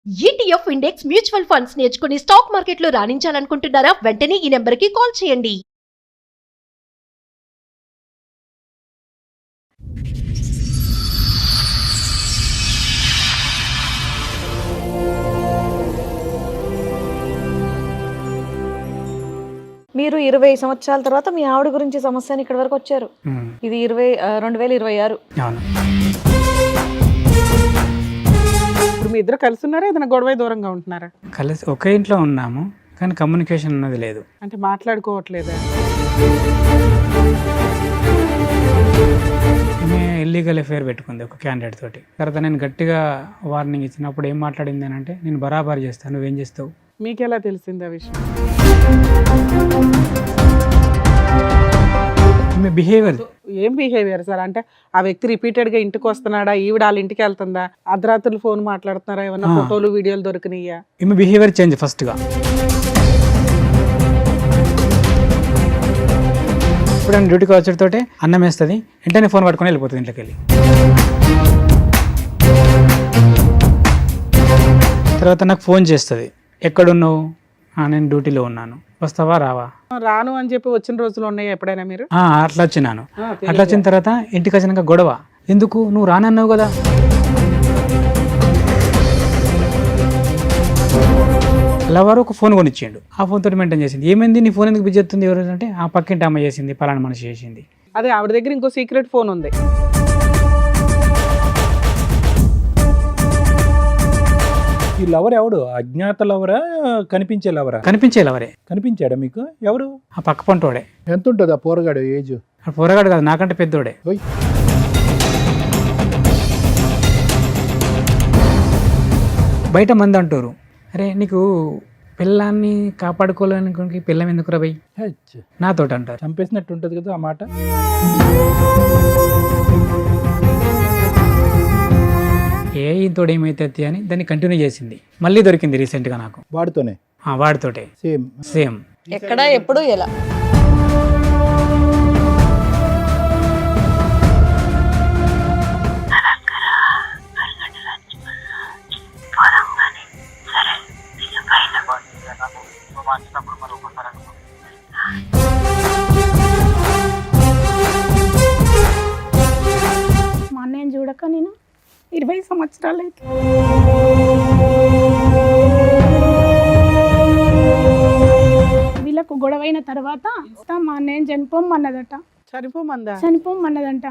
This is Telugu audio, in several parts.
ఈటీఎఫ్ ఇండెక్స్ మ్యూచువల్ ఫండ్స్ నేర్చుకుని స్టాక్ మార్కెట్లో రాణించాలనుకుంటున్నారా? వెంటనే ఈ నెంబర్కి కాల్ చేయండి. మీరు 20 సంవత్సరాల తర్వాత మీ ఆవిడ గురించి సమస్యని ఇక్కడ వరకు వచ్చారు. ఇది 2026. అవును. ఇప్పుడు మీ ఇద్దరు కలిసి ఉన్నారా, ఏదైనా గొడవ దూరంగా ఉంటున్నారా? కలిసి ఒకే ఇంట్లో ఉన్నాము కానీ కమ్యూనికేషన్ అన్నది లేదు. అంటే మాట్లాడుకోవట్లేదా? ఇల్లీగల్ అఫేర్ పెట్టుకుంది ఒక క్యాండిడేట్ తోటి. తర్వాత నేను గట్టిగా వార్నింగ్ ఇచ్చినప్పుడు ఏం మాట్లాడింది అని అంటే, నేను బరాబర్ చేస్తాను, నువ్వేం చేస్తావు. మీకు ఎలా తెలిసింది ఆ విషయం? మీ బిహేవియర్. ఏం బిహేవియర్ సార్? అంటే ఆ వ్యక్తి రిపీటెడ్ గా ఇంటికి వస్తున్నాడా, ఈవిడ వాళ్ళ ఇంటికి వెళ్తుందా, అర్ధరాత్రులు ఫోన్ మాట్లాడుతున్నారా, ఏమన్నా ఫోటోలు వీడియోలు దొరికినాయా? ఈమె బిహేవియర్ చేంజ్ ఫస్ట్గా. ఇప్పుడు నేను డ్యూటీకి వచ్చేటతోటే అన్నం వేస్తుంది, వెంటనే ఫోన్ పట్టుకొని వెళ్ళిపోతుంది ఇంట్లోకి వెళ్ళి. తర్వాత నాకు ఫోన్ చేస్తుంది, ఎక్కడున్నావు? నేను డ్యూటీలో ఉన్నాను, వస్తావా రావా? రాను అని చెప్పి వచ్చిన రోజులు ఉన్నాయా ఎప్పుడైనా మీరు? అట్లా వచ్చినాను. అట్లా వచ్చిన తర్వాత ఇంటికి వచ్చినాక గొడవ, ఎందుకు నువ్వు రానన్నావు కదా. లవర్ ఒక ఫోన్ కొనిచ్చిండు, ఆ ఫోన్ తోటి మెయింటైన్ చేసింది. ఏమైంది నీ ఫోన్ ఎందుకు బిజీ అవుతుంది ఎవరు అంటే, ఆ పక్కింటి అమ్మ చేసింది, పలానా మనిషి చేసింది. అదే ఆవిడ దగ్గర ఇంకో సీక్రెట్ ఫోన్ ఉంది. ఈ లవర్ ఎవడు? అజ్ఞాత లవరా, కనిపించే లవరా? కనిపించే లవరే. కనిపించాడా మీకు? ఎవరు? ఆ పక్క పంటోడే. ఎంత ఉంటుంది ఆ పోరగాడు ఏజ్? ఆ పోరగాడు కాదు, నాకంటే పెద్దోడే. ఓయ్, బయట మంది అంటారు, అరే నీకు పిల్లాన్ని కాపాడుకోలేనికి పిల్లం ఎందుకు రా బయ్, హెచ్. నాతోటి అంటారు. చంపేసినట్టు ఉంటుంది కదా ఆ మాట. ఇంతోడు ఏమైతే అని దాన్ని కంటిన్యూ చేసింది. మళ్ళీ దొరికింది రీసెంట్గా నాకు. వాడితోనే? వాడితోటే సేమ్ సేమ్. ఎక్కడ, ఎప్పుడు, ఎలా? మా అన్నయ్యని చూడక నేను 20 సంవత్సరాలు అయితే. వీళ్ళకు గొడవైన తర్వాత మా అన్నయ్యని చనిపోమన్నదట. చనిపోమన్నదంట.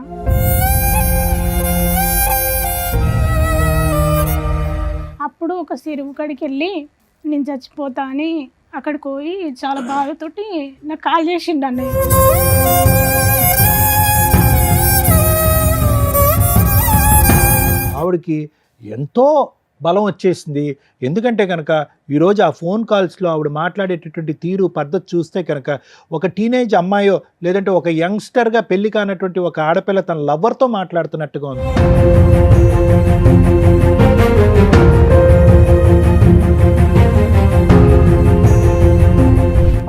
అప్పుడు ఒక చెరువు కాడికి వెళ్ళి నేను చచ్చిపోతా అని అక్కడికి పోయి చాలా బాధతోటి నాకు కాల్ చేసిండు అన్నయ్య. ఆవిడకి ఎంతో బలం వచ్చేసింది. ఎందుకంటే కనుక ఈరోజు ఆ ఫోన్ కాల్స్లో ఆవిడ మాట్లాడేటటువంటి తీరు పద్ధతి చూస్తే కనుక ఒక టీనేజ్ అమ్మాయో లేదంటే ఒక యంగ్స్టర్గా పెళ్లి కానటువంటి ఒక ఆడపిల్ల తన లవర్తో మాట్లాడుతున్నట్టుగా ఉంది.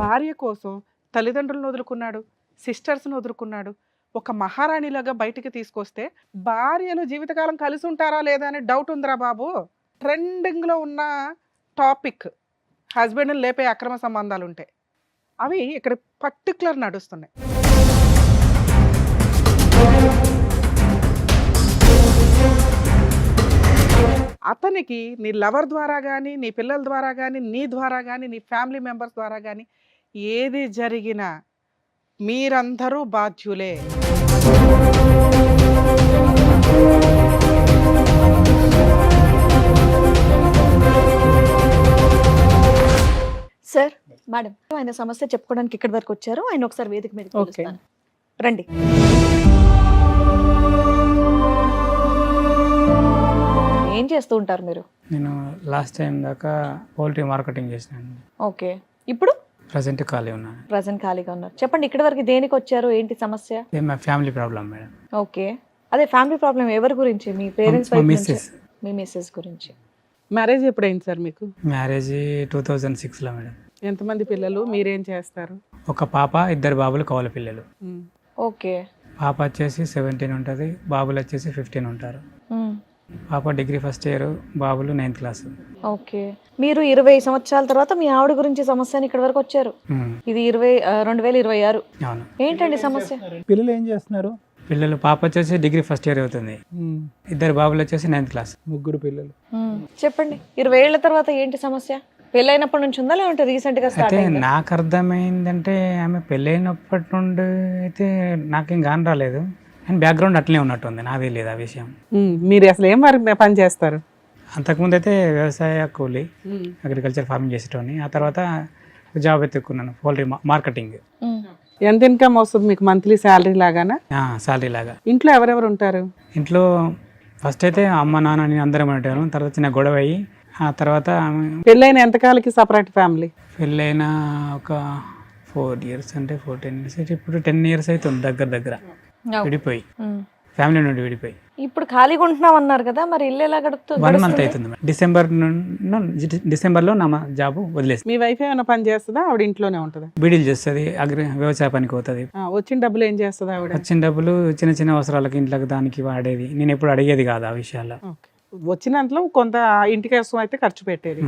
భార్య కోసం తల్లిదండ్రులను వదులుకున్నాడు, సిస్టర్స్ని వదులుకున్నాడు. ఒక మహారాణిలాగా బయటికి తీసుకొస్తే భార్యలు జీవితకాలం కలిసి ఉంటారా లేదా అనే డౌట్ ఉందిరా బాబు. ట్రెండింగ్లో ఉన్న టాపిక్ హస్బెండ్ని లేపే అక్రమ సంబంధాలు ఉంటాయి. అవి ఇక్కడ పర్టికులర్ నడుస్తున్నాయి. అతనికి నీ లవర్ ద్వారా కానీ, నీ పిల్లల ద్వారా కానీ, నీ ద్వారా కానీ, నీ ఫ్యామిలీ మెంబర్స్ ద్వారా కానీ ఏది జరిగినా మీరందరూ బాధ్యులే. సార్, మేడం, ఆయన సమస్య చెప్పుకోవడానికి ఇక్కడి వరకు వచ్చారు. ఆయన ఒకసారి వేదిక మీద పిలుస్తాను. రండి. ఏం చేస్తూ ఉంటారు మీరు? నేను లాస్ట్ టైం దాకా పౌల్ట్రీ మార్కెటింగ్ చేసినాను. ఓకే, ఇప్పుడు ప్రజెంట్ ఖాళీ ఉన్నాను. ప్రజెంట్ ఖాళీగా ఉన్నారు. చెప్పండి, ఇక్కడి వరకు దేనికి వచ్చారు, ఏంటి సమస్య? మా ఫ్యామిలీ ప్రాబ్లం మేడం. ఓకే, అదే ఫ్యామిలీ ప్రాబ్లం ఎవరి గురించి? మీ పేరెంట్స్ వైపు నుంచి? మిస్సెస్. మీ మిస్సెస్ గురించి. మ్యారేజ్ ఎప్పుడైంది సార్ మీకు? మ్యారేజ్ 2006లో మేడం. ఎంతమంది పిల్లలు? మీరేం చేస్తారు? ఒక పాప, 2 బాబులు, కవల పిల్లలు. ఓకే. పాప వచ్చేసి 17 ఉంటుంది, బాబులు వచ్చేసి 15 ఉంటారు. పాప డిగ్రీ ఫస్ట్ ఇయర్, బాబులు 9th క్లాస్. ఓకే. మీరు 20 సంవత్సరాల తర్వాత మీ ఆవిడ గురించి సమస్య అని ఇక్కడ వరకు వచ్చారు. ఇది 2026. అవును. ఏంటండి సమస్య? పిల్లలు ఏం చేస్తున్నారు? పిల్లలు పాప వచ్చేసి డిగ్రీ ఫస్ట్ ఇయర్ అవుతుంది, ఇద్దరు బాబులు వచ్చేసి 9th క్లాస్. ముగ్గురు పిల్లలు. చెప్పండి, 20 ఏళ్ల తర్వాత ఏంటి సమస్య? పెళ్ళైనప్పటి నుంచి ఉందా లేదంటే రీసెంట్ గా స్టార్ట్ అయితే అయిందా? నాకు అర్థమైందంటే ఆమె పెళ్ళైనప్పటి నుండి అయితే నాకేం గాని రాలేదు, అండ్ బ్యాక్గ్రౌండ్ అట్లే ఉన్నట్టుంది, నాదే లేదు ఆ విషయం. మీరు అసలు ఏం పని చేస్తారు? అంతకుముందు అయితే వ్యవసాయ కూలి, అగ్రికల్చర్ ఫార్మింగ్ చేసేటోని. ఆ తర్వాత జాబ్ ఎత్తుకున్నాను, పౌల్ట్రీ మార్కెటింగ్. ఎంత ఇన్కమ్ వస్తుంది మీకు మంత్లీ శాలరీ లాగానా? సాలరీ లాగా. ఇంట్లో ఎవరెవరు ఉంటారు? ఇంట్లో ఫస్ట్ అయితే అమ్మ నాన్న నేను అందరం ఉంటాను, తర్వాత చిన్న గొడవ అయ్యి ఆ తర్వాత పెళ్ళైన ఎంతకాలకి సపరేట్ ఫ్యామిలీ? పెళ్ళైన ఒక 4 years అంటే 14 years అయితే ఇప్పుడు 10 years అవుతుంది దగ్గర దగ్గర విడిపోయి, ఫ్యామిలీ నుండి విడిపోయి. ఇప్పుడు ఖాళీగా ఉంటున్నాం అన్నారు కదా, మరి ఇల్లు ఎలా 1 month అవుతుంది మేడం. డిసెంబర్లో నా జాబ్ వదిలేసి. మీ వైఫ్ ఏమైనా పని చేస్తుందా? ఆవిడ ఇంట్లోనే ఉంటుందా? బీడీలు చేస్తుంది, వ్యవసాయ పనికి పోతుంది. వచ్చిన డబ్బులు ఏం చేస్తుంది ఆవిడ? వచ్చిన డబ్బులు చిన్న చిన్న అవసరాలకి ఇంట్లోకి దానికి వాడేది, నేను ఎప్పుడు అడిగేది కాదు ఆ విషయాల్లో. వచ్చినంతలో కొంత ఇంటికి కోసం అయితే ఖర్చు పెట్టేది.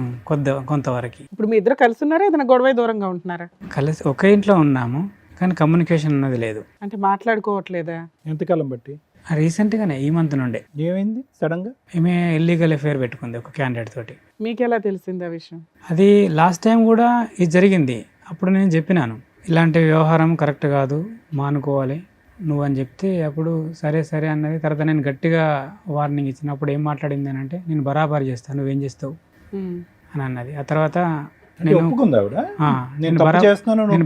కొంతవరకు. ఇప్పుడు మీ ఇద్దరు కలిసి ఉన్నారా, ఏదైనా గొడవ దూరంగా ఉంటున్నారా? కలిసి ఒకే ఇంట్లో ఉన్నాము, కానీ కమ్యూనికేషన్ అన్నది లేదు. అంటే మాట్లాడుకోవట్లేదా? ఎంతకాలం బట్టి? రీసెంట్గానే ఈ మంత్ నుండే. ఏమైంది సడన్ గా? ఈమె ఇల్లీగల్ అఫేర్ పెట్టుకుంది ఒక క్యాండిడేట్ తోటి. మీకు ఎలా తెలిసింది ఆ విషయం? అది లాస్ట్ టైం కూడా ఇది జరిగింది, అప్పుడు నేను చెప్పినాను ఇలాంటి వ్యవహారం కరెక్ట్ కాదు, మానుకోవాలి నువ్వు అని చెప్తే అప్పుడు సరే సరే అన్నది. తర్వాత నేను గట్టిగా వార్నింగ్ ఇచ్చినప్పుడు ఏం మాట్లాడింది అని అంటే, నేను బరాబర్ చేస్తాను, నువ్వేం చేస్తావు అని అన్నది. ఆ తర్వాత నేను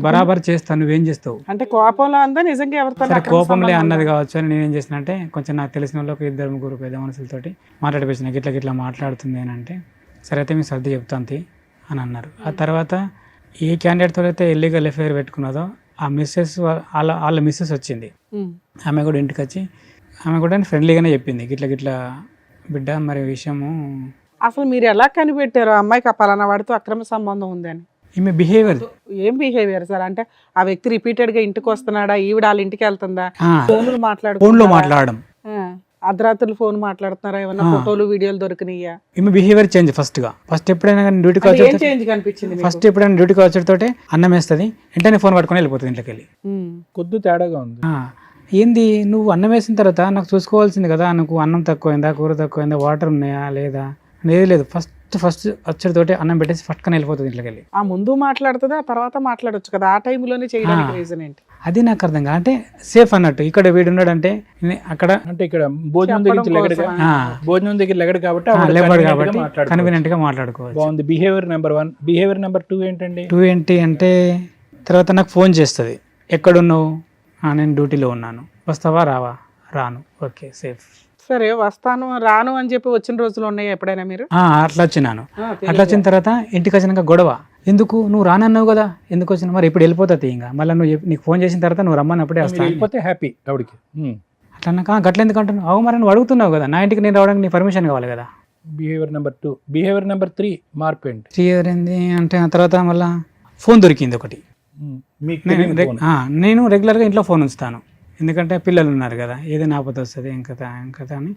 బరాబర్ చేస్తాను, నువ్వేం చేస్తావు అంటే కోపంలో అందా నిజంగా ఎవరితో? సరే కోపంలే అన్నది కావచ్చు అని నేనేం చేసిన అంటే, కొంచెం నాకు తెలిసిన వాళ్ళు ఒక 2-3 పెద్ద మనుషులతోటి మాట్లాడిపోయిన గిట్లా గిట్లా మాట్లాడుతుంది అని అంటే, సరే అయితే మీకు సర్ది చెప్తాంతి అని అన్నారు. ఆ తర్వాత ఏ క్యాండిడేట్తో అయితే ఇల్లీగల్ అఫేర్ పెట్టుకున్నదో ఆ మిస్సెస్ వాళ్ళ మిస్సెస్ వచ్చింది. ఆమె కూడా ఇంటికి వచ్చి ఆమె కూడా ఫ్రెండ్లీగానే చెప్పింది, గిట్ల గిట్ల బిడ్డ మరి విషయము. అసలు మీరు ఎలా కనిపెట్టారు ఆ అమ్మాయికి పలానా వాడితో అక్రమ సంబంధం ఉందని? ఈమె బిహేవియర్. ఏం బిహేవియర్ సార్? అంటే ఆ వ్యక్తి రిపీటెడ్ గా ఇంటికి వస్తున్నాడా, ఈవిడ వాళ్ళ ఇంటికి వెళ్తుందా, ఫోన్లో మాట్లాడడం, అర్ధరాత్రులు ఫోన్ మాట్లాడుతున్నారా, ఏమన్నా ఫోటోలు వీడియోలు దొరికినాయా? ఈమె బిహేవియర్ చేంజ్. ఫస్ట్ ఎప్పుడైనా డ్యూటీకి ఫస్ట్ ఎప్పుడైనా డ్యూటీకి వచ్చేటోటే అన్నం వేస్తుంది, వెంటనే ఫోన్ పట్టుకొని వెళ్ళిపోతుంది ఇంట్లోకి వెళ్ళి. కొద్ది తేడాగా ఉంది. ఏంది నువ్వు అన్నం వేసిన తర్వాత నాకు చూసుకోవాల్సింది కదా, నాకు అన్నం తక్కువైందా, కూర తక్కువైందా, వాటర్ ఉన్నాయా లేదా అనేది లేదు. ఫస్ట్ వచ్చేటోటే అన్నం పెట్టేసి పట్టుకొని వెళ్ళిపోతుంది ఇంట్లోకి వెళ్ళి. ఆ ముందు మాట్లాడుతుంది, ఆ తర్వాత మాట్లాడొచ్చు కదా, ఆ టైంలోనే చేయడానికి రీజన్ ఏంటి? అది నాకు అర్థం కాదు. అంటే సేఫ్ అన్నట్టు ఇక్కడ వీడు ఉన్నాడంటే అక్కడ, అంటే ఇక్కడ భోజనం దగ్గర లెగడు కాబట్టి కన్వీనియంట్ గా మాట్లాడుకోవచ్చు. బాగుంది. Behaviour number 1. బిహేవియర్ నెంబర్ 2 ఏంటండి? 2 ఏంటి అంటే, తర్వాత నాకు ఫోన్ చేస్తుంది, ఎక్కడున్నావు, నేను డ్యూటీలో ఉన్నాను, వస్తావా రావా, రాను, ఓకే సేఫ్. సరే వస్తాను రాను అని చెప్పి వచ్చిన రోజులు ఉన్నాయి ఎప్పుడైనా మీరు? అట్లా వచ్చినాను. అట్లా వచ్చిన తర్వాత ఇంటికి వచ్చినాక గొడవ, ఎందుకు నువ్వు రానన్నావు కదా, ఎందుకు వచ్చినా, మరి ఇప్పుడు వెళ్ళిపోతుంది ఇంకా, మళ్ళీ నువ్వు నీకు ఫోన్ చేసిన తర్వాత నువ్వు రమ్మన్నప్పుడే వస్తా, వెళ్ళిపోతే హ్యాపీ ఆవిడకి. అట్లా గట్ల ఎందుకు అంటున్నావు, అవు మరి నువ్వు అడుగుతున్నావు కదా, నా ఇంటికి నేను రావడానికి నీ పర్మిషన్ కావాలి కదా. Behaviour number 2. బిహేవియర్ నెంబర్ 3 మార్పు ఏంటి? 3 ఏంది అంటే, ఆ తర్వాత మళ్ళీ ఫోన్ దొరికింది ఒకటి. నేను రెగ్యులర్గా ఇంట్లో ఫోన్ ఉంచుతాను, ఎందుకంటే పిల్లలు ఉన్నారు కదా, ఏదైనా ఆపద వస్తుంది ఇంకతా అని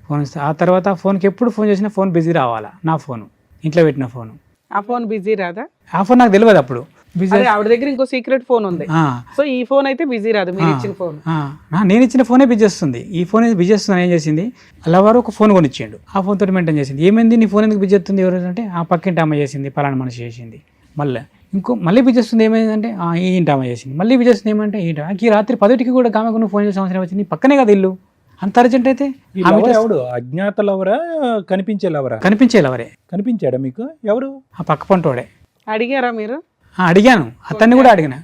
ఫోన్ ఇస్తాను. ఆ తర్వాత ఆ ఫోన్కి ఎప్పుడు ఫోన్ చేసినా ఫోన్ బిజీ రావాలా, నా ఫోను ఇంట్లో పెట్టిన ఫోను. ఆ ఫోన్ బిజీ రాదా? ఆ ఫోన్ నాకు తెలియదు అప్పుడు. బిజీ ఆవిడ దగ్గర ఇంకో సీక్రెట్ ఫోన్ ఉంది, సో ఈ ఫోన్ అయితే బిజీ రాదు, మీరు ఇచ్చిన ఫోన్. నేను ఇచ్చిన ఫోనే బిజీ వస్తుంది, ఈ ఫోన్ బిజీ వస్తుంది. ఏం చేసింది, లవర్ ఒక ఫోన్ కొనిచ్చిండు, ఆ ఫోన్ తోటి మెయింటైన్ చేసింది. ఏమైంది నీ ఫోన్ ఎందుకు బిజీ వస్తుంది, ఎవరు అంటే, ఆ పక్కింటి అమ్మ చేసింది, పలానా మనిషి చేసింది. మళ్ళీ బిజీ వస్తుంది, ఏమైందంటే ఈ ఇంటి అమ్మ చేసింది. మళ్ళీ బిజీ వస్తుంది, ఏమంటే ఈ రాత్రి 10కి కూడా గామెకు నువ్వు ఫోన్ చేసే అవసరం వచ్చింది, పక్కనే కదా ఇల్లు, అంత అర్జెంట్ అయితే. అజ్ఞాత లవరా, కనిపించే లవరా? కనిపించే లవరే. కనిపించాడా మీకు? ఎవరు? ఆ పక్క పంటోడే. అడిగారా మీరు? అడిగాను, అతన్ని కూడా అడిగిన,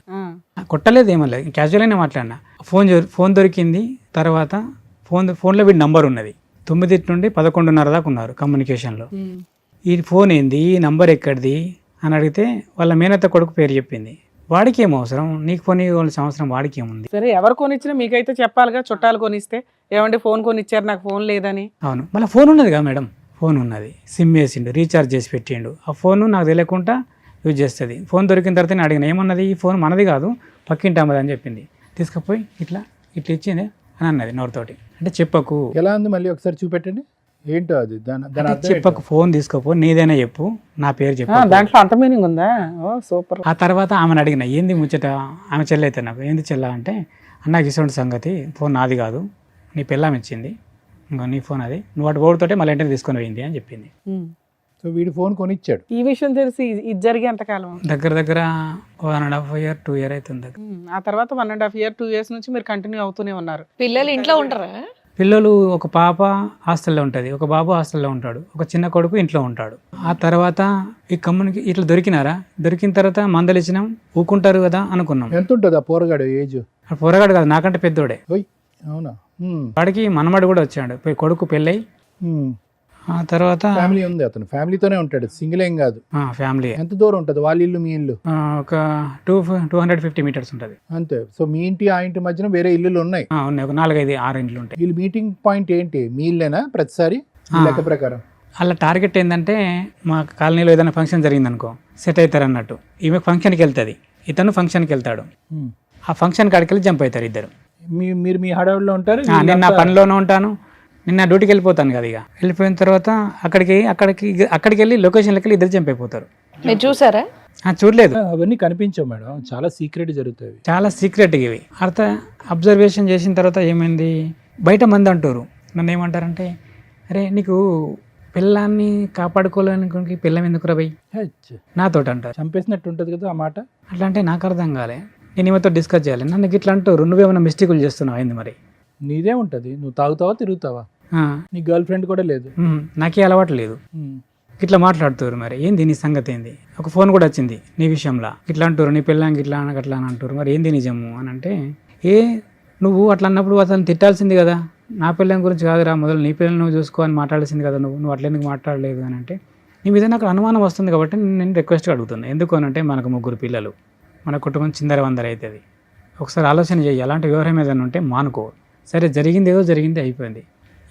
కొట్టలేదు, ఏమలేదు, క్యాజువల్గానే మాట్లాడినా. ఫోన్ దొరికింది. తర్వాత ఫోన్లో వీడి నంబర్ ఉన్నది, 9 నుండి 11:30 దాకా ఉన్నారు కమ్యూనికేషన్లో. ఈ ఫోన్ ఏంది, ఈ నంబర్ ఎక్కడిది అని అడిగితే వాళ్ళ మేనత్త కొడుకు పేరు చెప్పింది. వాడికి ఏం అవసరం, నీకు ఫోన్ ఇవ్వాల్సిన అవసరం వాడికి ఏముంది? సరే ఎవరు కొనిచ్చినా మీకైతే చెప్పాలిగా, చుట్టాలు కొనిస్తే ఏమంటే ఫోన్ కొనిచ్చారు నాకు ఫోన్ లేదని. అవును, మళ్ళీ ఫోన్ ఉన్నది కదా మేడం, ఫోన్ ఉన్నది, సిమ్ వేసిండు, రీఛార్జ్ చేసి పెట్టిండు. ఆ ఫోన్ నాకు తెలియకుండా యూజ్ చేస్తుంది. ఫోన్ దొరికిన తర్వాత నేను అడిగిన, ఏమన్నది, ఈ ఫోన్ మనది కాదు పక్కింటి అమ్మది అని చెప్పింది. తీసుకుపోయి ఇట్లా ఇచ్చింది అని అన్నది నోరుతోటి. అంటే చెప్పకు. ఎలా ఉంది మళ్ళీ ఒకసారి చూపెట్టండి. ఏంటో అది దాని దాని అంటే అర్థం చెప్పకు, ఫోన్ తీసుకోపో, నీదైనా చెప్పు, నా పేరు చెప్పు. దాంట్లో అంత మీనింగ్ ఉందా? ఓ సూపర్. ఆ తర్వాత ఆమెను అడిగిన, ఏంది ముచ్చట, ఆమె చెల్లి అయితే నాకు, ఏంది చెల్ల అంటే, అన్నకి ఇటువంటి సంగతి, ఫోన్ నాది కాదు, నీ పిల్లం ఇచ్చింది, ఇంకో నీ ఫోన్ అది, నువ్వు వాటి ఓడితోటే మళ్ళీ ఇంటికి తీసుకొని పోయింది అని చెప్పింది. సో వీడి ఫోన్ కొనిచ్చాడు. ఈ విషయం తెలిసి ఇది జరిగే ఎంతకాలం? దగ్గర దగ్గర 1.5 year 2 year అవుతుంది. ఆ తర్వాత 1.5 year 2 years నుంచి మీరు కంటిన్యూ అవుతూనే ఉన్నారు. పిల్లలు ఇంట్లో ఉంటారా? పిల్లలు, ఒక పాప హాస్టల్లో ఉంటుంది, ఒక బాబు హాస్టల్లో ఉంటాడు, ఒక చిన్న కొడుకు ఇంట్లో ఉంటాడు. ఆ తర్వాత ఈ కమ్యూనిటీ ఇట్లా దొరికిన తర్వాత మందలు ఇచ్చినాం, ఊకుంటారు కదా అనుకున్నాం. ఎంత ఉంటుంది ఆ పోరగాడు ఏజ్? ఆ పోరగాడు కాదు, నాకంటే పెద్దోడే. ఓయ్ అవునా? వాడికి మనమడు కూడా వచ్చాడు, కొడుకు పెళ్ళై. ఆ తర్వాత ఫ్యామిలీ ఉంది, అతను ఫ్యామిలీతోనే ఉంటాడు, సింగిల్ ఏం కాదు. ఫ్యామిలీ. ఎంత దూరం ఉంటుంది వాళ్ళ ఇల్లు మీ ఇల్లు? ఒక 250 meters ఉంటుంది అంతే. సో మీ ఇంటి ఆ ఇంటి మధ్యన వేరే ఇల్లులు ఉన్నాయి? ఉన్నాయి, ఒక 4-5-6 ఇండ్లు ఉంటాయి. వీళ్ళు మీటింగ్ పాయింట్ ఏంటి? మీ ఇల్లేనా ప్రతిసారి ఈ లెక్క ప్రకారం? అలా టార్గెట్ ఏంటంటే, మా కాలనీలో ఏదైనా ఫంక్షన్ జరిగిందనుకో సెట్ అవుతారు అన్నట్టు. ఈమె ఫంక్షన్కి వెళ్తుంది, ఇతను ఫంక్షన్కి వెళ్తాడు. ఆ ఫంక్షన్ కాడికి వెళ్ళి జంప్ అవుతారు ఇద్దరు. మీరు మీ హడావుడిలో ఉంటారు, నేను నా పనిలోనే ఉంటాను, నిన్న డ్యూటీకి వెళ్ళిపోతాను కదా. ఇక వెళ్ళిపోయిన తర్వాత అక్కడికి వెళ్ళి లొకేషన్లకి వెళ్ళి ఇద్దరు జంప్ అయిపోతారు. మీరు చూసారా? చూడలేదు, అవన్నీ కనిపించవు మేడం, చాలా సీక్రెట్ జరుగుతాయి, చాలా సీక్రెట్ ఇవి. అబ్జర్వేషన్ చేసిన తర్వాత ఏమైంది, బయట మంది అంటారు, నన్ను ఏమంటారంటే, అరే నీకు పిల్లాన్ని కాపాడుకోలేనికి పిల్లం ఎందుకు రబై నాతో అంటారు. చంపేసినట్టు ఉంటుంది కదా ఆ మాట. అట్లా అంటే నాకు అర్థం కాలే, నేను ఈమెతో డిస్కస్ చేయాలి. నన్ను ఇట్లా అంటారు, నువ్వేమైనా మిస్టేకులు చేస్తున్నావు అయింది మరి. నీదే ఉంటుంది, నువ్వు తాగుతావా తిరుగుతావా, నీ గర్ల్ ఫ్రెండ్ కూడా లేదు, నాకే అలవాటు లేదు, ఇట్లా మాట్లాడుతారు. మరి ఏంది నీ సంగతి ఏంది? ఒక ఫోన్ కూడా వచ్చింది నీ విషయంలో, ఇట్లా అంటారు, నీ పిల్లానికి ఇట్లా అట్లా అని అంటారు, మరి ఏంది నిజము అని అంటే, నువ్వు అట్లా అన్నప్పుడు అతను తిట్టాల్సింది కదా, నా పిల్లల గురించి కాదురా, మొదలు నీ పిల్లలు నువ్వు చూసుకో అని మాట్లాడాల్సింది కదా, నువ్వు అట్లా ఎందుకు మాట్లాడలేదు అని అంటే, నీ మీద నాకు అనుమానం వస్తుంది కాబట్టి నేను రిక్వెస్ట్గా అడుగుతున్నాను. ఎందుకు అని అంటే, మనకు 3 పిల్లలు, మన కుటుంబం చిందరవందర అవుతుంది. ఒకసారి ఆలోచన చేయి, అలాంటి వ్యవహారం ఏదైనా ఉంటే మానుకో. సరే జరిగింది ఏదో జరిగింది, అయిపోయింది.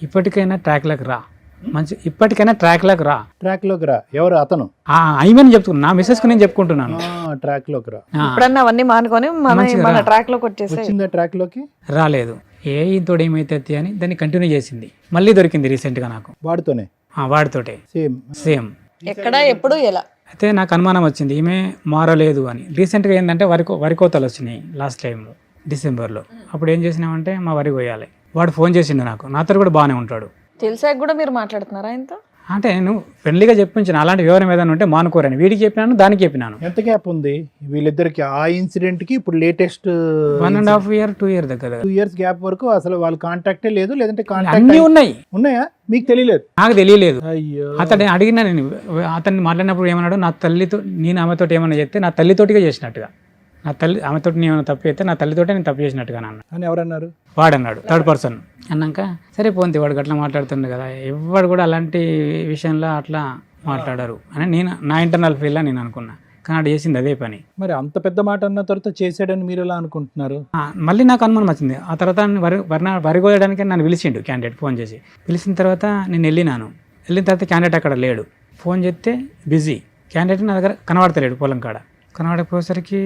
ఇప్పటికైనా ట్రాక్లోకి రా, ఇప్పటికైనా ట్రాక్లోకి రా. ట్రాక్లోకి రా. ఎవరు అతను? అయిమని చెప్తున్నా, నా మిస్సెస్కి నేను చెప్పుకుంటున్నాను. ట్రాక్లోకి రా. ఇప్పుడన్నా అవన్నీ మానుకొని మన ట్రాక్ లోకి వచ్చేసి వచ్చిందా ట్రాక్లోకి? రాలేదు. ఇంతోడు ఏమైతే అని దాన్ని కంటిన్యూ చేసింది. మళ్ళీ దొరికింది రీసెంట్గా నాకు, వాడితోనే, వాడితోటే సేమ్. ఎక్కడ ఎప్పుడు ఎలా? అయితే నాకు అనుమానం వచ్చింది, ఈమె మారలేదు అని. రీసెంట్గా ఏంటంటే వరి కోతలు వచ్చినాయి లాస్ట్ టైంలో డిసెంబర్లో. అప్పుడు ఏం చేసినామంటే, మా వరి కొయ్యాలి, వాడు ఫోన్ చేసిండు నాకు, నాతో కూడా బాగానే ఉంటాడు. తెలిసాక కూడా మీరు మాట్లాడుతున్నారా ఆయనతో? అంటే నేను ఫ్రెండ్లీగా చెప్పించిన, అలాంటి వివరం ఏదైనా ఉంటే మానుకోరని. వీడికి చెప్పినాను, దానికి చెప్పినాను. ఎంత గ్యాప్ ఉంది వీళ్ళిద్దరికి ఆ ఇన్సిడెంట్ కి ఇప్పుడు లేటెస్ట్? 1.5 year 2 year దగ్గర 2 years గ్యాప్ వరకు అసలు వాళ్ళ కాంటాక్టే లేదు, లేదంటే అన్నీ ఉన్నాయి. ఉన్నాయా? మీకు తెలియలేదు? నాకు తెలియలేదు. అయ్యో. అతన్ని అడిగినా, నేను అతన్ని మాట్లాడినప్పుడు ఏమన్నాడు, నా తల్లితో, నేను ఆమెతో ఏమన్నా చెప్తే నా తల్లితోటిగా చేసినట్టుగా, నా తల్లి ఆమెతో నేను ఏమైనా తప్పు చేస్తే నా తల్లితోటే నేను తప్పు చేసినట్టుగా అన్న అని ఎవరన్నారు? వాడన్నాడు, 3rd person అన్నాక, సరే పోంది, వాడికి అట్లా మాట్లాడుతుండే కదా, ఎవరు కూడా అలాంటి విషయంలో అట్లా మాట్లాడారు అని నేను నా ఇంటర్నల్ ఫీల్డ్లో నేను అనుకున్నా. కానీ అది చేసింది అదే పని. మరి అంత పెద్ద మాట అన్న తర్వాత చేసాడని మీరు ఎలా అనుకుంటున్నారు? మళ్ళీ నాకు అనుమానం వచ్చింది. ఆ తర్వాత వరి కోయడానికి నన్ను పిలిచిండు క్యాండిడేట్, ఫోన్ చేసి. పిలిచిన తర్వాత నేను వెళ్ళిన తర్వాత క్యాండిడేట్ అక్కడ లేడు. ఫోన్ చేస్తే బిజీ, క్యాండిడేట్ నా దగ్గర కనబడతలేడు. పొలం కాడ కనబడకపోయేసరికి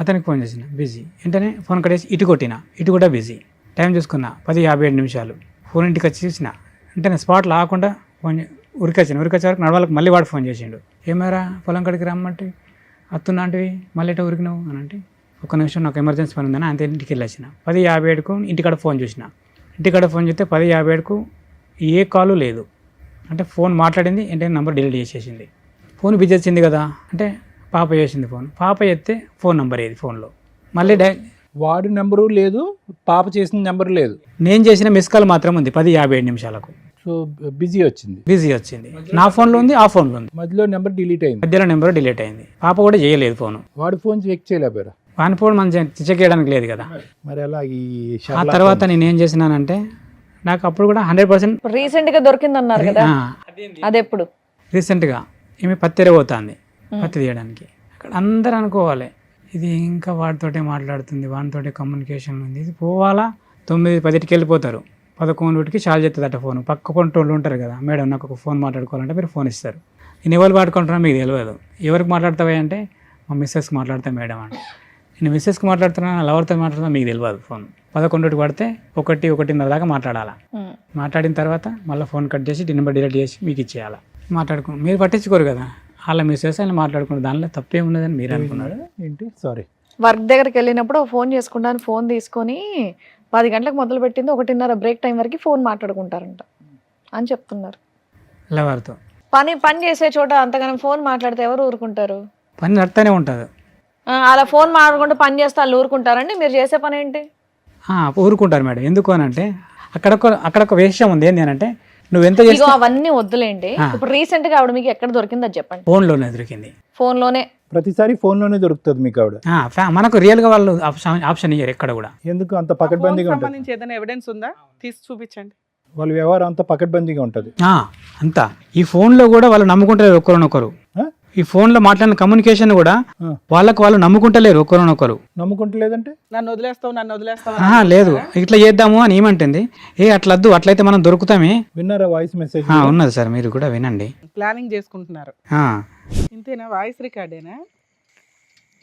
అతనికి ఫోన్ చేసిన, బిజీ. వెంటనే ఫోన్ కట్టేసి ఇటు కొట్టిన, ఇటు కూడా బిజీ. టైం చూసుకున్నా 10:57. ఫోన్ ఇంటికి వచ్చి చూసిన, వెంటనే స్పాట్లో ఆకుండా ఫోన్ ఉరికొచ్చిన వరకు నడవాళ్ళకి మళ్ళీ వాడు ఫోన్ చేసిండు. ఏమారా పొలం కాడికి రమ్మంటే అత్తున్నాంటివి, మళ్ళీ ఎటో ఉరికినావు అని అంటే, ఒక్క నిమిషం నాకు ఎమర్జెన్సీ పని ఉందని అంతే ఇంటికి వెళ్ళొచ్చిన. 10:57కు ఇంటికాడ ఫోన్ చూసిన. ఇంటికాడ ఫోన్ చేస్తే 10:57కు ఏ కాలు లేదు. అంటే ఫోన్ మాట్లాడింది, ఏంటంటే నెంబర్ డిలీట్ చేసేసింది. ఫోన్ బిజీ వచ్చింది కదా అంటే, పాప చేసింది ఫోన్. పాప చేస్తే ఫోన్ నెంబర్ ఏది ఫోన్లో, మళ్ళీ వాడి నెంబరు లేదు, పాప చేసిన నెంబర్ లేదు, నేను చేసిన మిస్ కాల్ మాత్రం ఉంది 10:57. సో బిజీ వచ్చింది. బిజీ వచ్చింది. నా ఫోన్లో ఉంది, ఆ ఫోన్లో ఉంది. మధ్యలో నెంబర్ డిలీట్ అయింది. మధ్యలో నెంబర్ డిలీట్ అయింది. పాప కూడా చేయలేదు ఫోన్. వాడి ఫోన్ చెక్ చేయలేకపోయారా? వాని ఫోన్ మనం చెక్ చేయడానికి లేదు కదా. మరి అలా ఈ ఆ తర్వాత నేను ఏం చేసినానంటే, నాకు అప్పుడు కూడా 100% రీసెంట్ గా దొరికింది అన్నారు కదా, అదెప్పుడు? రీసెంట్గా ఈమె పత్తి పోతుంది, పత్తి తీయడానికి. అక్కడ అందరూ అనుకోవాలి, ఇది ఇంకా వాడితోటే మాట్లాడుతుంది, వాడితోటే కమ్యూనికేషన్ ఉంది, ఇది పోవాలా. 9-10కి వెళ్ళిపోతారు, 11కి చాలు చేస్తుందట ఫోన్. పక్క కొంటోళ్ళు ఉంటారు కదా, మేడం నాకు ఒక ఫోన్ మాట్లాడుకోవాలంటే మీరు ఫోన్ ఇస్తారు. నేను ఎవరు మాట్లాడుకుంటున్నా మీకు తెలియదు. ఎవరికి మాట్లాడతావా అంటే, మా మిస్సెస్కి మాట్లాడతా మేడం అంటే. నేను మిస్సెస్కి మాట్లాడుతున్నా లవర్తో మాట్లాడుతున్నా మీకు తెలియదు. ఫోన్ 11కి పడితే 1:30 దాకా మాట్లాడాలా. మాట్లాడిన తర్వాత మళ్ళీ ఫోన్ కట్ చేసి నెంబర్ డిలీట్ చేసి మీకు ఇచ్చేయాలా. మాట్లాడుకుని మీరు పట్టించుకోరు కదా, వాళ్ళ మిస్సెస్ అని మాట్లాడుకున్నారు, దానిలో తప్పే ఉన్నదని మీరు అనుకున్నారు ఏంటి? సారీ, వర్క్ దగ్గరికి వెళ్ళినప్పుడు ఫోన్ చేసుకుంటాను, ఫోన్ తీసుకొని 10 గంటలకు మొదలు పెట్టింది 1:30 బ్రేక్ టైం వరకు ఫోన్ మాట్లాడుకుంటారంట అని చెప్తున్నారు. లవర్తో పని చేసే చోట అంతగానం ఫోన్ మాట్లాడితే ఎవరు ఊరుకుంటారు? పని నడుతూనే ఉంటుంది. అలా ఫోన్ మాట్లాడుకుంటూ పని చేస్తే వాళ్ళు ఊరుకుంటారండి? మీరు చేసే పని ఏంటి? ఊరుకుంటారు మేడం. ఎందుకు అని అంటే అక్కడ ఒక విషయం ఉంది. ఏంటి అని అంటే నువ్వు ఎంత ఇగో అవన్నీ వద్దులేండి. ఇప్పుడు రీసెంట్ గా ఆవిడ మీకు ఎక్కడ దొరికిందో చెప్పండి. ఫోన్లోనే దొరికింది. ఫోన్లోనే ప్రతిసారి ఫోన్లోనే దొరుకుతుంది మీకు ఆవిడ. మనకు రియల్గా వాళ్ళు ఆప్షన్ ఇయ్యరు ఎక్కడ కూడా. ఎందుకు అంత పకడ్బందీగా ఉంటుంది? సంబంధించి ఏదైనా ఎవిడెన్స్ ఉందా తీసి చూపించండి. వాళ్ళ వ్యవహారం అంతా పకడ్బందీగా ఉంటుంది. అంతా ఈ ఫోన్లో కూడా వాళ్ళు నమ్ముకుంటలేరు ఒకరినొకరు. ఈ ఫోన్లో మాట్లాడిన కమ్యూనికేషన్ కూడా వాళ్ళు నమ్ముకుంటలేరు ఒకరినొకరు. నమ్ముకుంటలేదంటే నన్ను వదిలేస్తావు లేదు ఇట్లా చేద్దాము అని ఏమంటుంది. అట్లద్దు, అట్లయితే మనం దొరుకుతామే. విన్నారా వాయిస్ మెసేజ్? ఉన్నది సార్, మీరు కూడా వినండి. ప్లానింగ్ చేసుకుంటున్నారు. ఇంతేనా? వాయిస్ రికార్డేనా?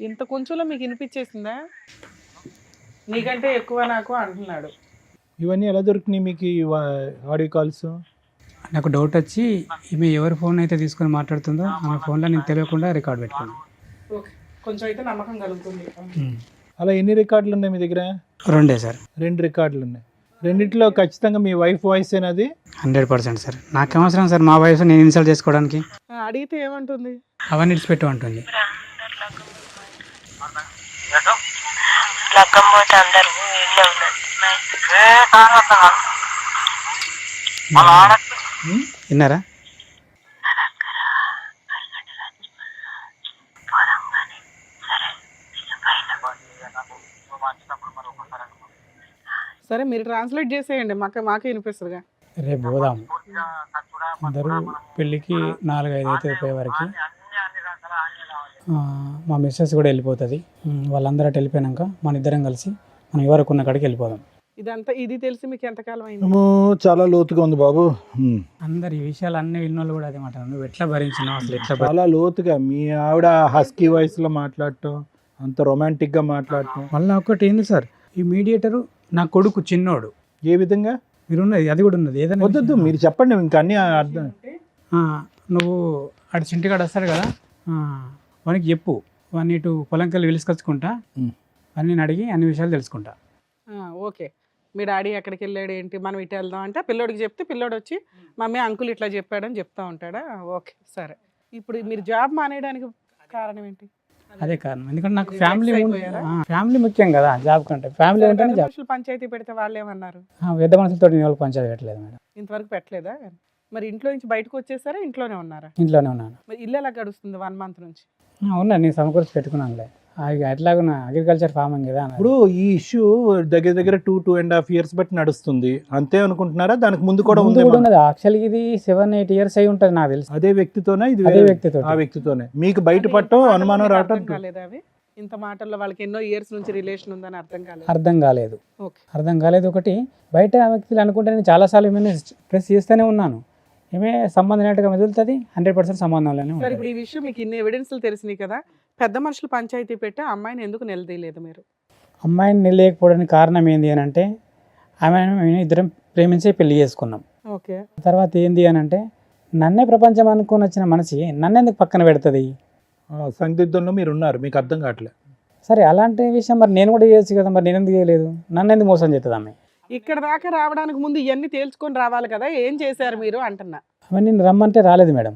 ఇంత కొంచెంలో మీకు వినిపించేసిందా? నీకంటే ఎక్కువ నాకు అంటున్నాడు. ఇవన్నీ ఎలా దొరికినాయి మీకు ఈ ఆడియో కాల్స్? నాకు డౌట్ వచ్చి ఈమె ఎవరి ఫోన్ అయితే తీసుకొని మాట్లాడుతుందో ఆ ఫోన్లో నేను తెలియకుండా రికార్డ్ పెట్టుకున్నాను. ఓకే, కొంచెం అయితే నమ్మకం కలుగుతుంది. అలా ఎన్ని రికార్డులు ఉన్నాయి మీ దగ్గర? 2 సార్. 2 రికార్డులు ఉన్నాయి. రెండిట్లో ఖచ్చితంగా మీ వైఫ్ వాయిస్ ఏనది? 100% సార్. నాకేం అవసరం సార్ మా వైఫ్ నేను ఇన్సల్ట్ చేసుకోవడానికి? అడిగితే ఏమంటుంది? అవన్నీ ఇడిచిపెట్టు అంటుంది. విన్నారా? సరే మీరు ట్రాన్స్లేట్ చేసేయండి, మాకే వినిపిస్తుందిగా. రేపు పోదాం అందరూ పెళ్ళికి 4-5 అయితే అయిపోయే వరకు. మా మిస్సెస్ కూడా వెళ్ళిపోతుంది. వాళ్ళందరూ అటు వెళ్ళిపోయాక మన ఇద్దరం కలిసి మనం ఎవరికి ఉన్న కాడికి వెళ్ళిపోదాం. ఇదంతా ఇది తెలిసి మీకు ఎంతకాలం అయింది? చాలా లోతుగా ఉంది బాబు. అందరు ఈ విషయాలు అన్ని విన్నోళ్ళు కూడా అదే మాట. నువ్వు ఎట్లా భరించినావు అసలు? ఎట్లా చాలా లోతుగా మీ ఆవిడ హస్కీ వాయిస్ లో మాట్లాడటం, అంత రొమాంటిక్ గా మాట్లాడటం. మళ్ళీ ఒకటి ఏంది సార్, ఈ మీడియేటరు నా కొడుకు చిన్నోడు. ఏ విధంగా? మీరు ఉన్నది అది కూడా ఉన్నది. ఏదైనా వద్దు మీరు చెప్పండి, ఇంకా అన్ని అర్థం. నువ్వు అటు చింటికాడు వస్తాడు కదా, వానికి చెప్పు, వాడిని ఇటు పొలంకెళ్ళి పిలుచుకొచ్చుకుంటా, అని నేను అడిగి అన్ని విషయాలు తెలుసుకుంటా. ఓకే, మీ డాడీ ఎక్కడికి వెళ్ళాడు ఏంటి, మనం ఇటు వెళ్దాం అంటే పిల్లోడికి చెప్తే పిల్లోడు వచ్చి మమ్మీ అంకుల్ ఇట్లా చెప్పాడని చెప్తా ఉంటాడా? ఓకే సరే. ఇప్పుడు మీరు జాబ్ మానేయడానికి కారణం ఏంటి? అదే కారణం. ఎందుకంటే నాకు ఫ్యామిలీ ముఖ్యం కదా జాబ్ కంటే. ఫ్యామిలీ అంటే పంచాయతీ పెడితే వాళ్ళు ఏమన్నారు? పెద్ద మనుషులతో నేను వాళ్ళకి పంచాయతీ పెట్టలేదు మేడం. ఇంతవరకు పెట్టలేదా? మరి ఇంట్లో నుంచి బయటకు వచ్చేసారా ఇంట్లోనే ఉన్నారా? ఇంట్లోనే ఉన్నాను. మరి ఇల్లు ఎలా గడుస్తుంది 1 month నుంచి? ఉన్నా, నేను సమకూర్చి పెట్టుకున్నానులే. ఎట్లాగున్నా అగ్రికల్చర్ ఫార్మింగ్ కదా. ఇప్పుడు ఈ ఇష్యూ దగ్గర 2.5 years బట్టి నడుస్తుంది అంతే అనుకుంటున్నారా? దానికి ముందు కూడా ఉంది? యాక్చువల్లీ ఇది 7-8 years అయి ఉంటుంది నాకు తెలిసి. అదే వ్యక్తితోనే? ఇది అదే వ్యక్తితో. ఆ వ్యక్తితోనే మీకు బయటపడటం, అనుమానం రావటం కాలేదా? అవి ఇంత మాటల్లో వాళ్ళకి ఎన్నో ఇయర్స్ నుంచి రిలేషన్ ఉందని అర్థం కాలేదు. ఒకటి బయట వ్యక్తులు అనుకుంటే నేను చాలాసార్లు ఏమైనా ప్రెస్ చేస్తూనే ఉన్నాను. ఏమే సంబంధం లేనట్టుగా మెదులుతుంది, 100% సంబంధంలోనే. సరే, ఇప్పుడు ఈ విషయం మీకు ఇన్ని ఎవిడెన్స్లు తెలిసినాయి కదా, పెద్ద మనుషులు పంచాయతీ పెట్టి అమ్మాయిని ఎందుకు నిలదీయలేదు మీరు? అమ్మాయిని నిలదీయకపోవడానికి కారణం ఏంది అని అంటే, ఆమె ఇద్దరం ప్రేమించే పెళ్లి చేసుకున్నాం. ఓకే, తర్వాత ఏంది అని అంటే, నన్నే ప్రపంచం అనుకుని వచ్చిన మనిషి నన్ను ఎందుకు పక్కన పెడుతుంది? సందిగ్ధంలో మీరు ఉన్నారు, మీకు అర్థం కావట్లేదు. సరే అలాంటి విషయం మరి నేను కూడా చేయొచ్చు కదా, మరి నేను ఎందుకు చేయలేదు? నన్ను ఎందుకు మోసం చేస్తుంది ఆమె? ఇక్కడ దాకా రావడానికి ముందు ఇవన్నీ తేల్చుకొని రావాలి కదా, ఏం చేశారు మీరు అంటున్నా. అవన్నీ నేను రమ్మంటే రాలేదు మేడం.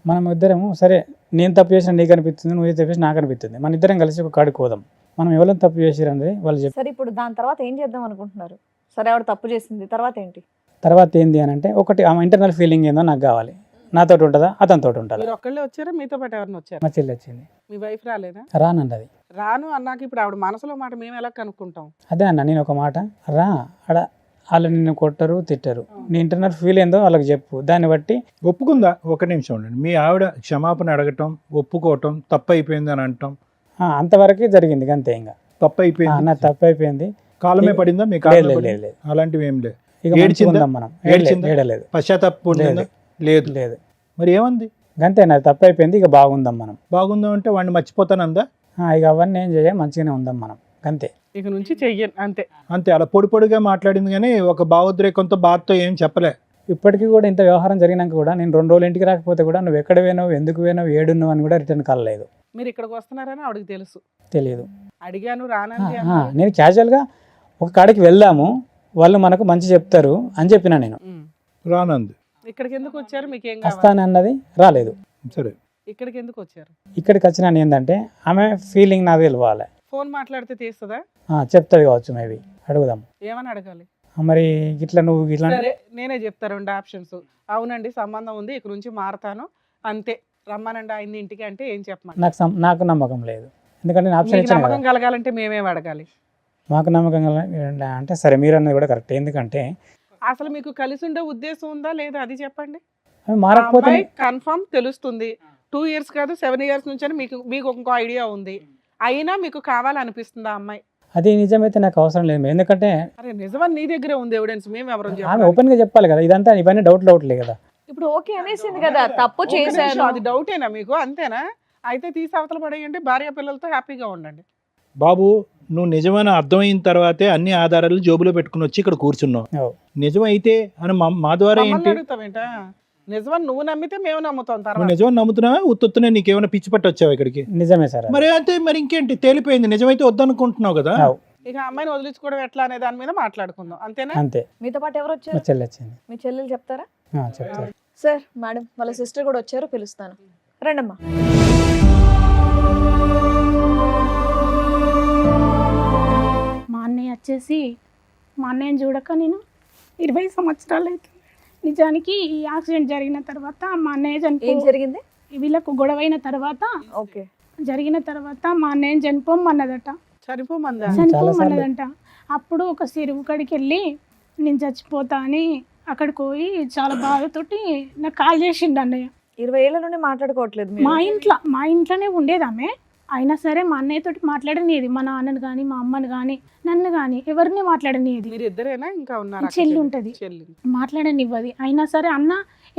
మనం ఇద్దరము సరే, నేను తప్పు చేసిన నీకు అనిపిస్తుంది, నువ్వు తప్పు చేసి నాకు అనిపిస్తుంది, మన ఇద్దరం కలిసి ఒక కాడికి పోదాం, మనం ఎవరైనా తప్పు చేసారు అనేది వాళ్ళు చెప్పారు. సరే, ఇప్పుడు దాని తర్వాత ఏం చేద్దాం అనుకుంటున్నారు? సరే, ఆవిడ తప్పు చేసింది, తర్వాత ఏంటి? తర్వాత ఏంది అని అంటే, ఒకటి ఆమె ఇంటర్నల్ ఫీలింగ్ ఏందో నాకు కావాలి. నాతో ఉంటుందా, అతనితో ఉంటుందా? మీరు ఒక్కళ్ళే వచ్చారా, మీతో పాటు ఎవరిని వచ్చారు? మా చెల్లి వచ్చింది. మీ వైఫ్ రాలేదా? రానండి. అది రాను అన్నాక ఇప్పుడు ఆవిడ మనసులో మాట మేము ఎలా కనుక్కుంటాం? అదే అన్న, నేను ఒక మాట రా అడ, వాళ్ళు నిన్ను కొట్టరు తిట్టరు, నీ ఇంటర్నల్ ఫీల్ ఏందో వాళ్ళకి చెప్పు, దాన్ని బట్టి ఒప్పుకుందా. ఒక నిమిషం ఉండండి. మీ ఆవిడ క్షమాపణ అడగటం, ఒప్పుకోవటం, తప్పు అయిపోయింది అని అంటాం, అంతవరకే జరిగింది. అంతే, ఇంకా తప్పు అయిపోయింది, నా తప్పు అయిపోయింది. కాలమే పడిందా మీకు? అలాంటివి ఏం లేదు. ఏడలేదు, పశ్చాత్తాపం లేదు. మరి ఏమంది? అంతే, నాది తప్పు అయిపోయింది, ఇక బాగుందాం మనం. బాగుందాం అంటే వాడిని మర్చిపోతానందా? ఇక అవన్నీ ఏం చేయ మంచిగానే ఉందాం మనం అంతే. ఇక నుంచి చెయ్యను అంతే. అంతే, అలా పొడి పొడిగా మాట్లాడింది కానీ ఒక భావోద్రేకంతో బాధతో ఏం చెప్పలే. ఇప్పటికీ కూడా ఇంత వ్యవహారం జరిగినాక కూడా నేను 2 రోజులు ఇంటికి రాకపోతే కూడా నువ్వు ఎక్కడ పోయినావు, ఎందుకు పోయినావు, ఏడున్నావు అని కూడా రిటర్న్ కాల్ లేదు. మీరు ఇక్కడికి వస్తున్నారని ఆవిడకి తెలుసు, తెలియదు. అడిగాను రానంది నేను క్యాజువల్గా ఒక కాడికి వెళ్దాము, వాళ్ళు మనకు మంచి చెప్తారు అని చెప్పిన నేను. రానంది. ఇక్కడికి ఎందుకు వచ్చారు, మీకు ఏం కావాలి? వస్తాను అన్నది రాలేదు. సరే, ఇక్కడికి ఎందుకు వచ్చారు? ఇక్కడికి వచ్చిన ఏంటంటే ఆమె ఫీలింగ్ నాది తెలియాలి. ఫోన్ మాట్లాడితే తీస్తుందా? చెప్తుంది కావచ్చు, మేబీ అడుగుదాం. ఏమని అడగాలి? మరి ఇట్లా నువ్వు ఇట్లా సరే నేనే చెప్తా 2 ఆప్షన్స్. అవునండి సంబంధం ఉంది, ఇక్కడ నుంచి మారతాను అంతే, రమ్మనండి ఆయన్ని ఇంటికి అంటే ఏం చెప్పమని? నాకు నమ్మకం లేదు, ఎందుకంటే నేను ఆప్షన్ మీకు ఇచ్చాను నమ్మకం కదా. కలగాలంటే మేమేం అడగాలి? మాకు నమ్మకం అంటే సరే మీరు అన్నది కూడా కరెక్ట్. ఎందుకంటే అసలు మీకు కలిసి ఉండే ఉద్దేశం ఉందా లేదా అది చెప్పండి. అవి మారకపోతే కన్ఫర్మ్ తెలుస్తుంది. 2 years కాదు 7 years నుంచి అని మీకు మీకు ఇంకో ఐడియా ఉంది, అయినా మీకు కావాలనిపిస్తుందా అమ్మాయి? అది నిజమైతే నాకు అవసరం లేదు. ఎందుకంటే అరే నిజమని నీ దగ్గరే ఉంది ఎవిడెన్స్, మేము ఎవరు ఆమె ఓపెన్ గా చెప్పాలి కదా. ఇదంతా ఇవన్నీ డౌట్లే కదా. ఇప్పుడు ఓకే అనేసింది కదా, తప్పు చేశాను. అది డౌటేనా మీకు? అంతేనా? అయితే తీసి అవతల పడేయండి, భార్య పిల్లలతో హ్యాపీగా ఉండండి. బాబు నువ్వు నిజమని అర్థమైన తర్వాతే అన్ని ఆధారాలు జోబులో పెట్టుకుని వచ్చి ఇక్కడ కూర్చున్నావు. ఓ. నిజమైతే అని మా ద్వారా మమ్మల్ని ఏంటి? అడుగుతావేంటా? నిజమని నువ్వు నమ్మితే మేము నమ్ముతాం. నువ్వు తర్వాత నిజమని నమ్ముతున్నావా? ఉత్తొత్తునే నీకేమైనా పిచ్చి పట్టి వచ్చావు ఇక్కడికి? నిజమే సార్. మరి అంతే, మరి ఇంకేంటి, తేలిపోయింది. నిజమైతే వద్దనుకుంటున్నావు కదా. అవు. ఇక అమ్మాయిని వదిలించుకోవడం ఎట్లా అనే దాని మీద మాట్లాడుకుందాం, అంతేనా? అంతే. మీతో పాటు ఎవరు మా వచ్చారు? చెల్లి వచ్చింది. మీ చెల్లెలు చెప్తారా? చెప్తారు. సార్ మేడం వాళ్ళ సిస్టర్ కూడా వచ్చారు, పిలుస్తాను. రండమ్మా. మా అన్నయ్య వచ్చేసి, మా అన్నయ్యని చూడక నేను 20 సంవత్సరాలు అవుతుంది. నిజానికి ఈ యాక్సిడెంట్ జరిగిన తర్వాత మా అన్నయ్య ఏం జరిగింది? వీళ్ళకు గొడవైన తర్వాత ఓకే, జరిగిన తర్వాత మా అన్నయ్యని చనిపోమన్నదట. చనిపోమందా? చనిపోమన్నదంట. అప్పుడు ఒక చెరువు కాడికి వెళ్ళి నేను చచ్చిపోతా అని అక్కడికి పోయి చాలా బాధతోటి నాకు కాల్ చేసిండు అన్నయ్య. 20 ఏళ్ళ నుండి మాట్లాడుకోవట్లేదు మీరు? మా ఇంట్లోనే ఉండేది ఆమె. అయినా సరే మా అన్నయ్యతోటి మాట్లాడనిది, మా నాన్నని కానీ మా అమ్మని కానీ నన్ను కానీ ఎవరిని మాట్లాడనిది. మీరు ఇద్దరేనా ఇంకా ఉన్నారు? చెల్లి ఉంటుంది, చెల్లి మాట్లాడనివ్వది. అయినా సరే అన్న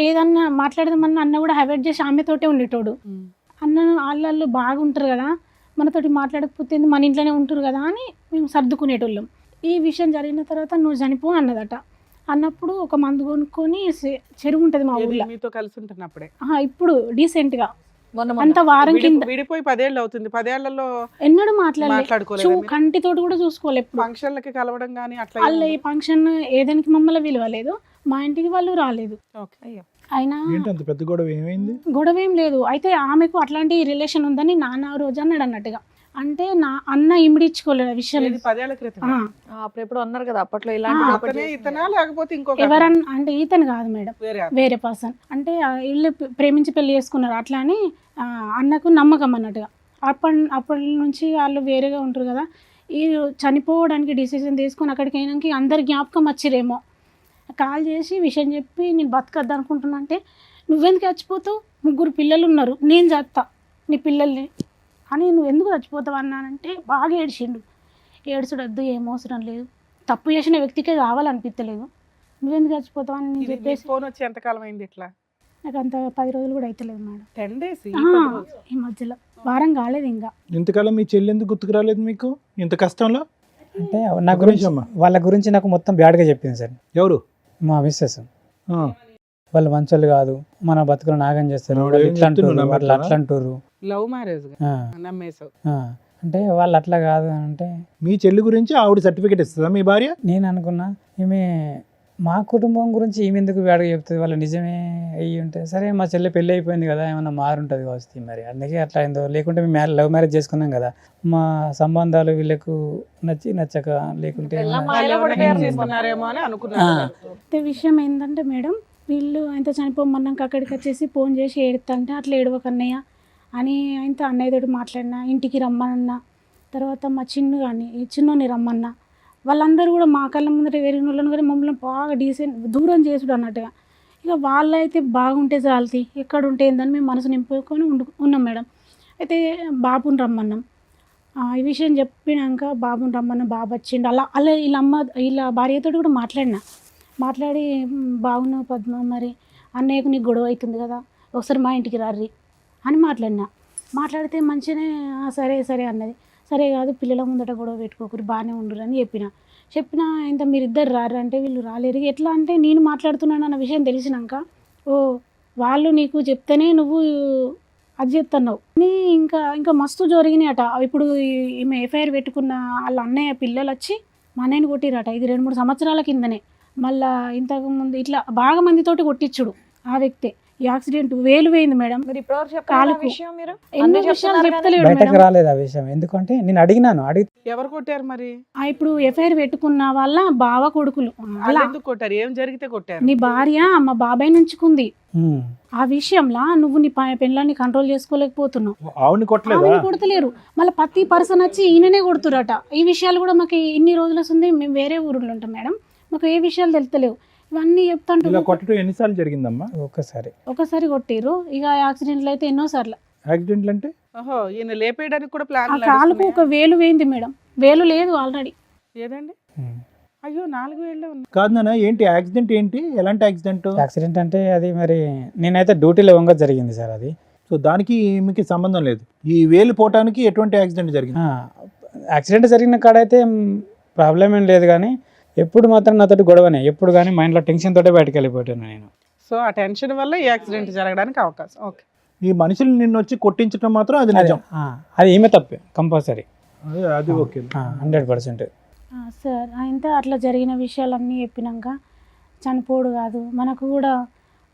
ఏదన్నా మాట్లాడదామన్నా అన్న కూడా అవాయిడ్ చేసి ఆమెతోటే ఉండేటోడు. అన్న వాళ్ళు బాగుంటారు కదా, మనతోటి మాట్లాడకపోతే మన ఇంట్లోనే ఉంటారు కదా అని మేము సర్దుకునేటోళ్ళం. ఈ విషయం జరిగిన తర్వాత నువ్వు చనిపో అన్నదట. అన్నప్పుడు ఒక మందు కొనుక్కొని చెరువు ఉంటుంది మా ఊళ్ళో, మీతో కలిసి ఉంటున్నప్పుడే. ఇప్పుడు డీసెంట్గా మొన్న అంత వారం కింద. విడిపోయి 10 ఏళ్ళు అవుతుంది. 10 ఏళ్లలో ఎన్నడూ మాట్లాడలేదు, మాట్లాడుకోలేదు. కంటితోటి కూడా చూసుకోలేదు. ఫంక్షన్లకి కలవడం కానీ అట్లా వాళ్ళు ఈ ఫంక్షన్ ఏదానికి మమ్మల్ని విలువలేదు, మా ఇంటికి వాళ్ళు రాలేదు. అయ్యో. అయినా ఏంటి అంత పెద్ద గొడవ ఏమైంది? గొడవ ఏం లేదు. అయితే ఆమెకు అట్లాంటి రిలేషన్ ఉందని నాన్న రోజు అన్నాడు అన్నట్టుగా. అంటే నా అన్న ఇమిడించుకోలేదు విషయం. 10 ఏళ్ల క్రితం అప్పుడు ఎప్పుడు అన్నారు కదా అప్పట్లో అతనే ఇలాంటి ఇతనా లేకపోతే ఇంకొక ఎవరన్నా అంటే ఈతను కాదు మేడం, వేరే వేరే పర్సన్. అంటే వీళ్ళు ప్రేమించి పెళ్లి చేసుకున్నారు. అట్లా అని అన్నకు నమ్మకం అన్నట్టుగా. అప్పటి నుంచి వాళ్ళు వేరేగా ఉంటారు కదా. ఈ చనిపోవడానికి డిసిజన్ తీసుకొని అక్కడికి అయినాక అందరు జ్ఞాపకం వచ్చిరేమో. కాల్ చేసి విషయం చెప్పి నేను బతకద్దు అనుకుంటున్నా అంటే, నువ్వెందుకు చచ్చిపోతావు, 3 పిల్లలు ఉన్నారు, నేను చేస్తా నీ పిల్లల్ని అని, నువ్వు ఎందుకు చచ్చిపోతావు అన్నానంటే బాగా ఏడ్చిండు. ఏడ్చుడొద్దు, ఏం అవసరం లేదు, తప్పు చేసిన వ్యక్తికే కావాలనిపించలేదు, నువ్వెందుకు చచ్చిపోతావు అని నేను చెప్పేసి. ఫోన్ వచ్చి ఎంతకాలం అయింది ఇట్లా? నాకు అంత 10 రోజులు కూడా అవుతలేదు మేడం. 10 days ఈ మధ్యలో వారం కాలేదు ఇంకా. ఇంతకాలం మీ చెల్లి ఎందుకు గుర్తుకు రాలేదు మీకు ఇంత కష్టంలో? అంటే నా గురించి వాళ్ళ గురించి నాకు మొత్తం బ్యాడ్గా చెప్పింది సార్. ఎవరు? మా మిస్సెస్. ఆ. వాళ్ళు మంచోళ్ళు కాదు, మన బతుకులు నాగం చేస్తారు, ఆవిడ వాళ్ళు ఏం ఇట్లా అంటారు, చెప్తుందో వాళ్ళు అట్లా అంటారు. లవ్ మ్యారేజ్ నమ్మేసావు. అంటే వాళ్ళు అట్లా కాదు అంటే మీ చెల్లి గురించి ఆవిడ సర్టిఫికేట్ ఇస్తుందా మీ భార్య? నేను అనుకున్నా ఈమె మా కుటుంబం గురించి ఈమె ఎందుకు బ్యాడ్గా చెప్తుంది, వాళ్ళు నిజమే అయ్యి ఉంటే సరే మా చెల్లి పెళ్ళి అయిపోయింది కదా, ఏమన్నా మారుంటుంది కావచ్చు మరి, అందుకే అట్లా అయిందో. లేకుంటే మేము లవ్ మ్యారేజ్ చేసుకున్నాం కదా, మా సంబంధాలు వీళ్ళకు నచ్చక లేకుంటే చేసుకున్నారేమో అని అనుకున్నాను. విషయం ఏంటంటే మేడం, వీళ్ళు ఆయన చనిపోమన్నాక అక్కడికి వచ్చేసి ఫోన్ చేసి ఏడుతుంటే అట్లా ఏడవకన్నయ్య అని ఆయనతో అన్నయ్యతోటి మాట్లాడినా, ఇంటికి రమ్మన్నా. తర్వాత మా చిన్ను కానీ చిన్నోని రమ్మన్నా. వాళ్ళందరూ కూడా మా కళ్ళ ముందర వేరిన వాళ్ళని కానీ మమ్మల్ని బాగా దూరం చేసుడు అన్నట్టుగా. ఇక వాళ్ళైతే బాగుంటే చాలతి, ఎక్కడ ఉంటే ఏందని మేము మనసు నింపుకొని ఉన్నాం మేడం. అయితే బాబుని రమ్మన్నాం. ఈ విషయం చెప్పినాక బాబుని రమ్మన్నా, బాబు వచ్చిండు. అలా వీళ్ళ భార్యతో కూడా మాట్లాడి బాగున్నావు పద్మ, మరి అన్నయ్యకు నీకు గొడవ అవుతుంది కదా, ఒకసారి మా ఇంటికి రారి అని మాట్లాడినా. మాట్లాడితే మంచిగానే సరే సరే అన్నది. సరే కాదు పిల్లల ముందట గొడవ పెట్టుకోకూరి బాగానే ఉండురు అని చెప్పిన ఇంత మీరిద్దరు రారు అంటే వీళ్ళు రాలేరు. ఎట్లా అంటే నేను మాట్లాడుతున్నాను అన్న విషయం తెలిసినాక ఓ వాళ్ళు నీకు చెప్తేనే నువ్వు అది చెప్తున్నావు నీ ఇంకా ఇంకా మస్తు జరిగినాయట. ఇప్పుడు ఈమె ఎఫ్ఐఆర్ పెట్టుకున్న వాళ్ళ అన్నయ్య పిల్లలు వచ్చి మా అన్నయ్యని కొట్టిరట. ఇది 2-3 సంవత్సరాల కిందనే. మళ్ళా ఇంతకుముందు ఇట్లా బాగా మందితోటి కొట్టించుడు ఆ వ్యక్తే. ఈ యాక్సిడెంట్ వేలు పోయింది మేడం. మీరు ఇప్పటివరకు చెప్పాలి కాలుకు. విషయం మీరు ఎన్నో అన్నీ విషయాలు చెప్తున్నారు కానీ చెప్తలేడు బయటకు మేడం. రాలేదు ఆ విషయం. ఎందుకంటే నేను అడిగినాను, ఎవరు కొట్టారు మరి? ఇప్పుడు ఎఫ్ఐఆర్ పెట్టుకున్న వాళ్ళ బావ కొడుకులు వాళ్ళు అలా ఎందుకు కొట్టారు? ఏం జరిగితే కొట్టారు? నీ భార్య మా బాబాయ్ నుంచుకుంది. ఉమ్, ఆ విషయంలో నువ్వు నీ పెళ్ళాన్ని కంట్రోల్ చేసుకోలేకపోతున్నావు. ఆవిడని కొట్టలేదా? ఆమెను కొడతలేరు. మళ్ళీ ప్రతి పర్సన్ వచ్చి ఈయననే కొడుతురట. ఈ విషయాలు కూడా మాకు ఇన్ని రోజులు వస్తుంది. మేము వేరే ఊరిలో ఉంటాం మేడం. మాకు ఏ విషయాలు తెలుస్తలేవు. ఇవన్నీ ఇలా చెప్తాంటు కొట్టడం ఎన్నిసార్లు జరిగిందమ్మా? ఒక్కసారి ఒకసారి కొట్టిర్రు. ఇక యాక్సిడెంట్లు అయితే ఎన్నోసార్లు. యాక్సిడెంట్లు అంటే ఓహో, ఈయన లేపేయడానికి కూడా ఆ ప్లాన్ కాలుకు ఒక వేలు వేయింది మేడం. వేలు లేదు ఆల్రెడీ. ఏదండి? ఉమ్. అయ్యో 4 వేళ్ళే ఉన్నాయి. కాదు నాన్న, ఏంటి యాక్సిడెంట్? ఏంటి ఎలాంటి యాక్సిడెంట్? యాక్సిడెంట్ అంటే అది మరి నేనైతే డ్యూటీలో వంగ జరిగింది సార్. అది సో దానికి మీకు సంబంధం లేదు. ఈ వేలు పోవటానికి ఎటువంటి యాక్సిడెంట్ జరిగింది? యాక్సిడెంట్ జరిగిన కాడైతే ప్రాబ్లం ఏం లేదు, కానీ ఎప్పుడు మాత్రం నాతోటి గొడవనే. ఎప్పుడు కానీ మైండ్లో టెన్షన్ తోటే బయటకు వెళ్ళిపోయాను నేను. సో ఆ టెన్షన్ వల్ల ఈ యాక్సిడెంట్ జరగడానికి అవకాశం. ఓకే. ఈ మనుషులు నిన్ను వచ్చి కొట్టించడం మాత్రం అది నిజం. అది ఈమె తప్పే కంపల్సరీ. అది ఓకే. 100%. సార్ అయితే అట్లా జరిగిన విషయాలన్నీ చెప్పినాక చనిపోడు కాదు మనకు కూడా.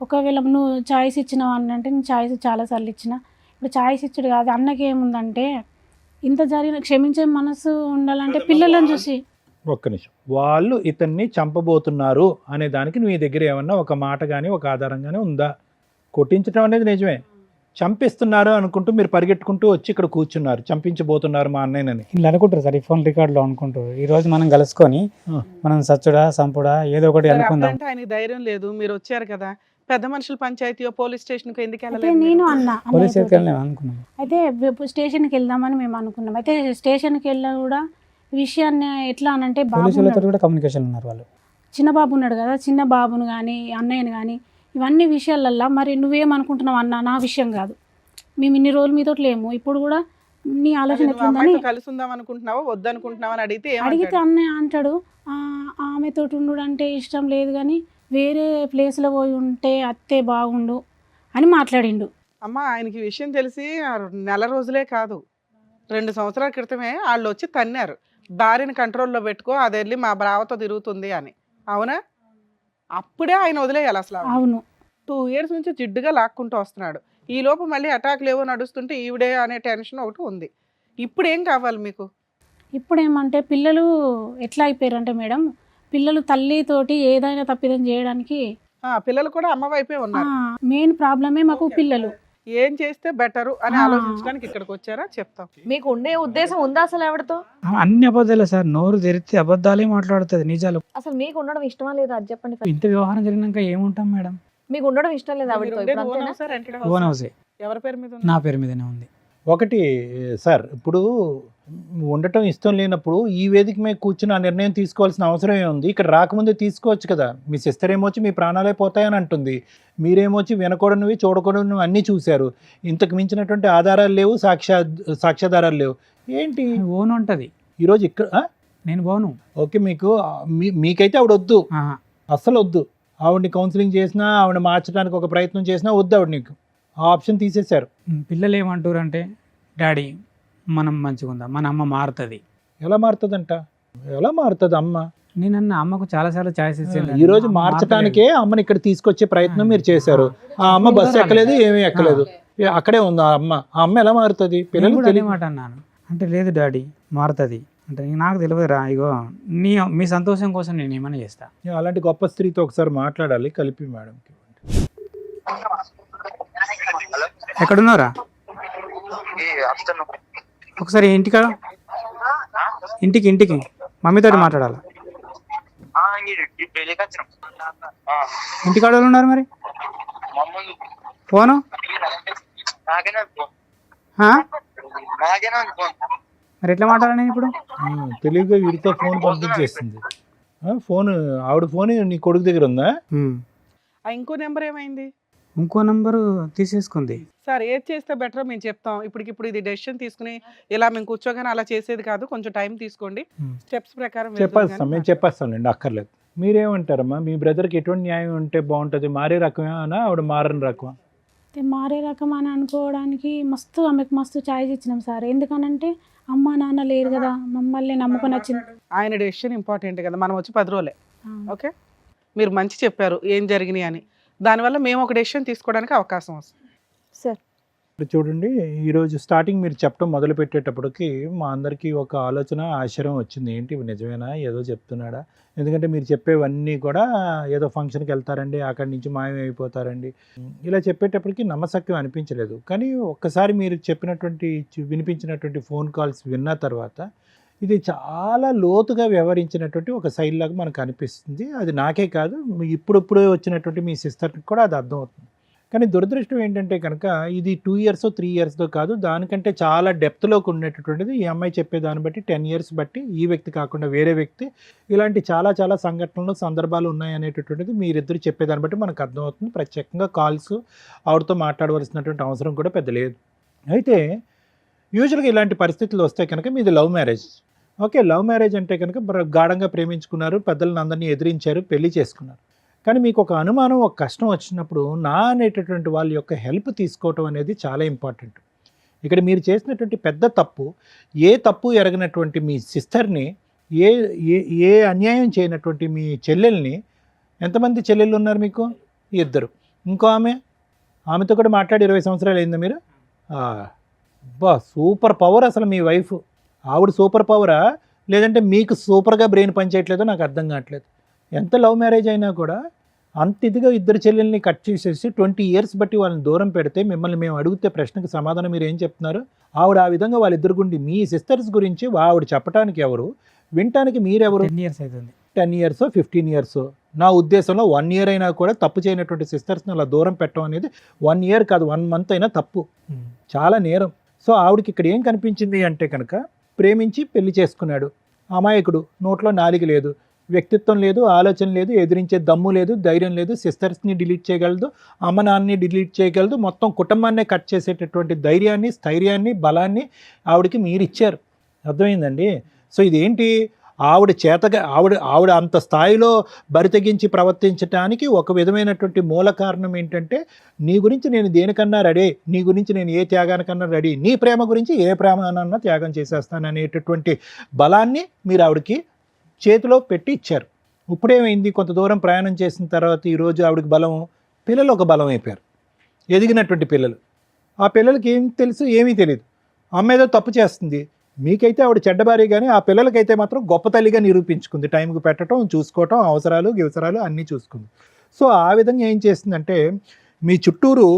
ఒకవేళ నువ్వు ఛాయిస్ ఇచ్చినావు అని అంటే నేను ఛాయిస్ చాలాసార్లు ఇచ్చిన. ఇప్పుడు ఛాయిస్ ఇచ్చుడు కాదు. అన్నకి ఏముందంటే ఇంత జరిగిన క్షమించే మనసు ఉండాలంటే పిల్లలను చూసి. ఒక్క నిమిషం. వాళ్ళు ఇతన్ని చంపబోతున్నారు అనే దానికి నీ దగ్గర ఏమన్నా ఒక మాట కానీ ఒక ఆధారం కానీ ఉందా? కొట్టించడం అనేది నిజమే. చంపిస్తున్నారు అనుకుంటూ మీరు పరిగెట్టుకుంటూ వచ్చి ఇక్కడ కూర్చున్నారు, చంపించబోతున్నారు మా అన్నయ్యనని. ఇలా అనుకుంటారు సార్, ఈ ఫోన్ రికార్డులో అనుకుంటారు. ఈ రోజు మనం కలుసుకొని మనం సచ్చుడా సంపుడా ఏదో ఒకటి సరే, అనుకుందాం. అప్పుడంటే ఆయనకి ధైర్యం లేదు. మీరు వచ్చారు కదా, పెద్ద మనుషుల పంచాయతీయో పోలీస్ స్టేషన్కో ఎందుకు అయితే వెళ్ళలేదు నేను మీరు? అన్న పోలీస్ అన్నయ్యతోటి. చేతికి అనుకున్నాం. అయితే స్టేషన్కి వెళ్దామని మేము అనుకున్నాం. అయితే స్టేషన్కి వెళ్ళా కూడా విషయాన్ని ఎట్లా అనంటే బాబు పోలీసులతో ఉన్నాడు. కూడా కమ్యూనికేషన్ ఉన్నారు వాళ్ళు. చిన్న బాబు ఉన్నాడు కదా, చిన్న బాబును కానీ అన్నయ్యని కానీ ఇవన్నీ విషయాలల్లో మరి నువ్వేమనుకుంటున్నావు అన్న, నా విషయం కాదు. మేము ఇన్ని రోజులు మీతో లేము. ఇప్పుడు కూడా నీ అదే ఆలోచన నువ్వు ఎట్లుందని అమ్మాయితో కలిసి ఉందాం అనుకుంటున్నావా వద్దనుకుంటున్నావా అని అడిగితే అడిగితే ఏమంటాడు? అన్నయ్య అంటాడు ఆమెతో ఉండు అంటే ఇష్టం లేదు కానీ వేరే ప్లేస్లో పోయి ఉంటే అత్తే బాగుండు అని మాట్లాడిండు. అమ్మ, ఆయనకి ఈ విషయం తెలిసి నెల రోజులే కాదు 2 సంవత్సరాల క్రితమే వాళ్ళు వచ్చి తన్నారు. భార్యని కంట్రోల్లో పెట్టుకో, అది వెళ్ళి మా బ్రావతో తిరుగుతుంది అని. అవునా? అప్పుడే ఆయన వదిలేయాలి అసలు. అవును. 2 years నుంచి జిడ్డుగా లాక్కుంటూ వస్తున్నాడు. ఈ లోపు మళ్ళీ అటాక్లు ఏవో నడుస్తుంటే ఈవిడే అనే టెన్షన్ ఒకటి ఉంది. ఇప్పుడు ఏం కావాలి మీకు? ఇప్పుడు ఏమంటే పిల్లలు ఎట్లా అయిపోయారంటే మేడం, పిల్లలు తల్లితోటి ఏదైనా తప్పిదం చేయడానికి పిల్లలు కూడా అమ్మ వైపే ఉన్నారు. మెయిన్ ప్రాబ్లమే మాకు పిల్లలు. ఏం చేస్తే బెటరు అని ఆలోచించడానికి ఇక్కడికి వచ్చారా? చెప్తాం. మీకు ఉండే ఉద్దేశం ఉందా అసలు ఆవిడతో? అన్ని అబద్ధాలే సార్. నోరు తెరిస్తే అబద్ధాలే మాట్లాడుతుంది, నిజాలు. అసలు మీకు ఉండడం ఇష్టమా లేదా అది చెప్పండి first. ఇంత వ్యవహారం జరిగినాక ఏముంటాం మేడం? మీకు ఉండడం ఇష్టం లేదా మీరు ఆవిడతో? ఉండేది ఇప్పుడు own అంతేనా? house ఆ, rented ఓన్ house ఆ? హౌసే. ఎవరి పేరు మీద నా ఉంది? పేరు మీదనే ఉంది. ఒకటి సార్, ఇప్పుడు ఉండటం ఇష్టం లేనప్పుడు ఈ వేదిక మీద కూర్చుని ఆ నిర్ణయం తీసుకోవాల్సిన అవసరం ఏముంది? ఇక్కడ రాకముందే తీసుకోవచ్చు కదా. మీ సిస్టర్ ఏమొచ్చి మీ ప్రాణాలే పోతాయని అంటుంది, మీరేమొచ్చి వినకూడనివి చూడకూడనివి అన్నీ చూశారు. ఇంతకు మించినటువంటి ఆధారాలు లేవు, సాక్ష్యాధారాలు లేవు. ఏంటి ఓన్ ఉంటుంది. ఈరోజు ఇక్కడ నేను పోను. ఓకే, మీకైతే ఆవిడ వద్దు, ఆహా. అస్సలు వద్దు. ఆవిడని కౌన్సిలింగ్ చేసినా, ఆవిడ మార్చడానికి ఒక ప్రయత్నం చేసినా వద్దు ఆవిడ. నీకు ఆ ఆప్షన్ తీసేశారు. పిల్లలు ఏమంటారు అంటే, డాడీ మనం మంచిగా ఉందా, మన అమ్మ మారుతుంది. ఎలా మారుతుందంట? ఎలా మారుతుంది అమ్మ? నేనన్న అమ్మకు చాలాసార్లు ఛాయిస్ ఇచ్చాను. ఈ రోజు మార్చడానికే అమ్మని ఇక్కడ తీసుకొచ్చే ప్రయత్నం మీరు చేశారు. ఆ అమ్మ బస్సు ఎక్కలేదు, ఏమీ ఎక్కలేదు, అక్కడే ఉంది ఆ అమ్మ. ఆ అమ్మ ఎలా మారుతుంది? పిల్లలు అదే మాట అన్నాను. అంటే లేదు డాడీ మారుతుంది అంటే, నాకు తెలియదురా, ఇగో మీ సంతోషం కోసం నేను ఏమైనా చేస్తా. అలాంటి గొప్ప స్త్రీతో ఒకసారి మాట్లాడాలి, కలిపి మేడంకి. ఎక్కడున్నారా? ఒకసారి ఇంటికి మమ్మీతో మాట్లాడాలి. ఇంటికాడ ఉన్నారు మరి ఫోను మరి ఎట్లా మాట్లాడాలి నేను ఇప్పుడు? తెలివిగా వీడితో ఫోన్ పంపించేస్తుంది. ఫోన్ ఆవిడ ఫోన్ నీ కొడుకు దగ్గర ఉందా? ఇంకో నెంబర్ ఏమైంది? ఇంకో నంబరు తీసేసుకుంది. సార్ ఏది చేస్తే బెటర్ మేము చెప్తాం. ఇప్పటికిప్పుడు ఇది డెసిషన్ తీసుకుని ఇలా మేము కూర్చోగానే అలా చేసేది కాదు. కొంచెం టైం తీసుకోండి. స్టెప్స్ ప్రకారం వెళ్దురు చెప్పేస్తాం, గానీ మేము చెప్పేస్తాంలేండి, అక్కర్లేదు. మీరేమంటారమ్మా? మీ బ్రదర్కి ఎటువంటి న్యాయం ఉంటే బాగుంటుంది? మారే రకమేనా ఆవిడ మారని రకమా? అయితే మారే రకం అని అనుకోవడానికి ఆమెకు మస్తు ఛాయిస్ ఇచ్చినాం సార్. ఎందుకనంటే అమ్మ నాన్న లేరు కదా, మమ్మల్ని నమ్ముకొని వచ్చింది. ఆయన డెసిషన్ ఇంపార్టెంట్ కదా. మనం వచ్చి 10 రోజులే. ఆ, ఓకే, మీరు మంచి చెప్పారు ఏం జరిగినాయి అని. దానివల్ల మేము ఒక డెసిషన్ తీసుకోవడానికి అవకాశం వస్తుంది. సార్ ఇప్పుడు చూడండి, ఈరోజు స్టార్టింగ్ మీరు చెప్పడం మొదలు పెట్టేటప్పటికి మా అందరికీ ఒక ఆలోచన, ఆశ్చర్యం వచ్చింది. ఏంటి ఇవి నిజమేనా, ఏదో చెప్తున్నాడా? ఎందుకంటే మీరు చెప్పేవన్నీ కూడా ఏదో ఫంక్షన్కి వెళ్తారండి, అక్కడి నుంచి మాయమైపోతారండి, ఇలా చెప్పేటప్పటికి నమ్మశక్యం అనిపించలేదు. కానీ ఒక్కసారి మీరు చెప్పినటువంటి వినిపించినటువంటి ఫోన్ కాల్స్ విన్న తర్వాత ఇది చాలా లోతుగా వ్యవహరించినటువంటి ఒక శైలి లాగా మనకు అనిపిస్తుంది. అది నాకే కాదు, ఇప్పుడే వచ్చినటువంటి మీ సిస్టర్కి కూడా అది అర్థమవుతుంది. కానీ దురదృష్టం ఏంటంటే కనుక ఇది 2 years 3 yearsతో కాదు, దానికంటే చాలా డెప్త్లోకి ఉండేటటువంటిది. ఈ అమ్మాయి చెప్పే దాన్ని బట్టి 10 years బట్టి, ఈ వ్యక్తి కాకుండా వేరే వ్యక్తి, ఇలాంటి చాలా చాలా సంఘటనలు, సందర్భాలు ఉన్నాయనేటటువంటిది మీరిద్దరు చెప్పేదాన్ని బట్టి మనకు అర్థమవుతుంది. ప్రత్యేకంగా కాల్స్ ఆవిడతో మాట్లాడవలసినటువంటి అవసరం కూడా పెద్ద లేదు. అయితే యూజువల్గా ఇలాంటి పరిస్థితులు వస్తే కనుక మీది love marriage. Okay, love marriage అంటే కనుక గాఢంగా ప్రేమించుకున్నారు, పెద్దలను అందరినీ ఎదిరించారు, పెళ్లి చేసుకున్నారు. కానీ మీకు ఒక అనుమానం, ఒక కష్టం వచ్చినప్పుడు నా అనేటటువంటి వాళ్ళ యొక్క హెల్ప్ తీసుకోవటం అనేది చాలా ఇంపార్టెంట్. ఇక్కడ మీరు చేసినటువంటి పెద్ద తప్పు, ఏ తప్పు ఎరగనటువంటి మీ సిస్టర్ని, ఏ ఏ ఏ అన్యాయం చేయనటువంటి మీ చెల్లెల్ని, ఎంతమంది చెల్లెళ్ళు ఉన్నారు మీకు? 2. ఇంకో ఆమెతో కూడా మాట్లాడి 20 సంవత్సరాలు అయిందా మీరు? బా, సూపర్ పవర్ అసలు మీ వైఫ్. ఆవిడ సూపర్ పవరా, లేదంటే మీకు సూపర్గా బ్రెయిన్ పనిచేయట్లేదో నాకు అర్థం కావట్లేదు. ఎంత లవ్ మ్యారేజ్ అయినా కూడా అంత ఇదిగా ఇద్దరు చెల్లెల్ని కట్ చేసేసి 20 years బట్టి వాళ్ళని దూరం పెడితే, మిమ్మల్ని మేము అడిగితే ప్రశ్నకు సమాధానం మీరు ఏం చెప్తున్నారు? ఆవిడ ఆ విధంగా వాళ్ళిద్దరు గుండి మీ సిస్టర్స్ గురించి ఆవిడ చెప్పడానికి ఎవరు, వినటానికి మీరెవరు? 10 years అవుతుంది. 10 years 15 years, నా ఉద్దేశంలో 1 year అయినా కూడా తప్పు చేయనటువంటి సిస్టర్స్ని అలా దూరం పెట్టడం అనేది 1 year కాదు, 1 month అయినా తప్పు, చాలా నేరం. సో ఆవిడకి ఇక్కడ ఏం కనిపించింది అంటే కనుక, ప్రేమించి పెళ్లి చేసుకున్నాడు అమాయకుడు, నోట్లో నాలుక లేదు, వ్యక్తిత్వం లేదు, ఆలోచన లేదు, ఎదిరించే దమ్ము లేదు, ధైర్యం లేదు, సిస్టర్స్ని డిలీట్ చేయగలదు, అమ్మ నాన్నని డిలీట్ చేయగలదు, మొత్తం కుటుంబాన్నే కట్ చేసేటటువంటి ధైర్యాన్ని, స్థైర్యాన్ని, బలాన్ని ఆవిడకి మీరు ఇచ్చారు. అర్థమైందండి? సో ఇదేంటి, ఆవిడ చేతగా ఆవిడ అంత స్థాయిలో బరితెగించి ప్రవర్తించడానికి ఒక విధమైనటువంటి మూల కారణం ఏంటంటే, నీ గురించి నేను దేనికన్నా రెడీ, నీ గురించి నేను ఏ త్యాగానికన్నా రెడీ, నీ ప్రేమ గురించి ఏ ప్రేమనన్నా త్యాగం చేసేస్తాను అనేటటువంటి బలాన్ని మీరు ఆవిడకి చేతిలో పెట్టి ఇచ్చారు. ఇప్పుడేమైంది, కొంత దూరం ప్రయాణం చేసిన తర్వాత ఈరోజు ఆవిడకి బలం, పిల్లలు ఒక బలం అయిపోయారు, ఎదిగినటువంటి పిల్లలు. ఆ పిల్లలకి ఏం తెలుసు? ఏమీ తెలియదు. అమ్మ ఏదో తప్పు చేస్తుంది, మీకైతే ఆవిడ చెడ్డబారి, కానీ ఆ పిల్లలకైతే మాత్రం గొప్ప తల్లిగా నిరూపించుకుంది. టైంకి పెట్టడం, చూసుకోవటం, అవసరాలు గివసరాలు అన్నీ చూసుకుంది. సో ఆ విధంగా ఏం చేస్తుందంటే, మీ చుట్టూరు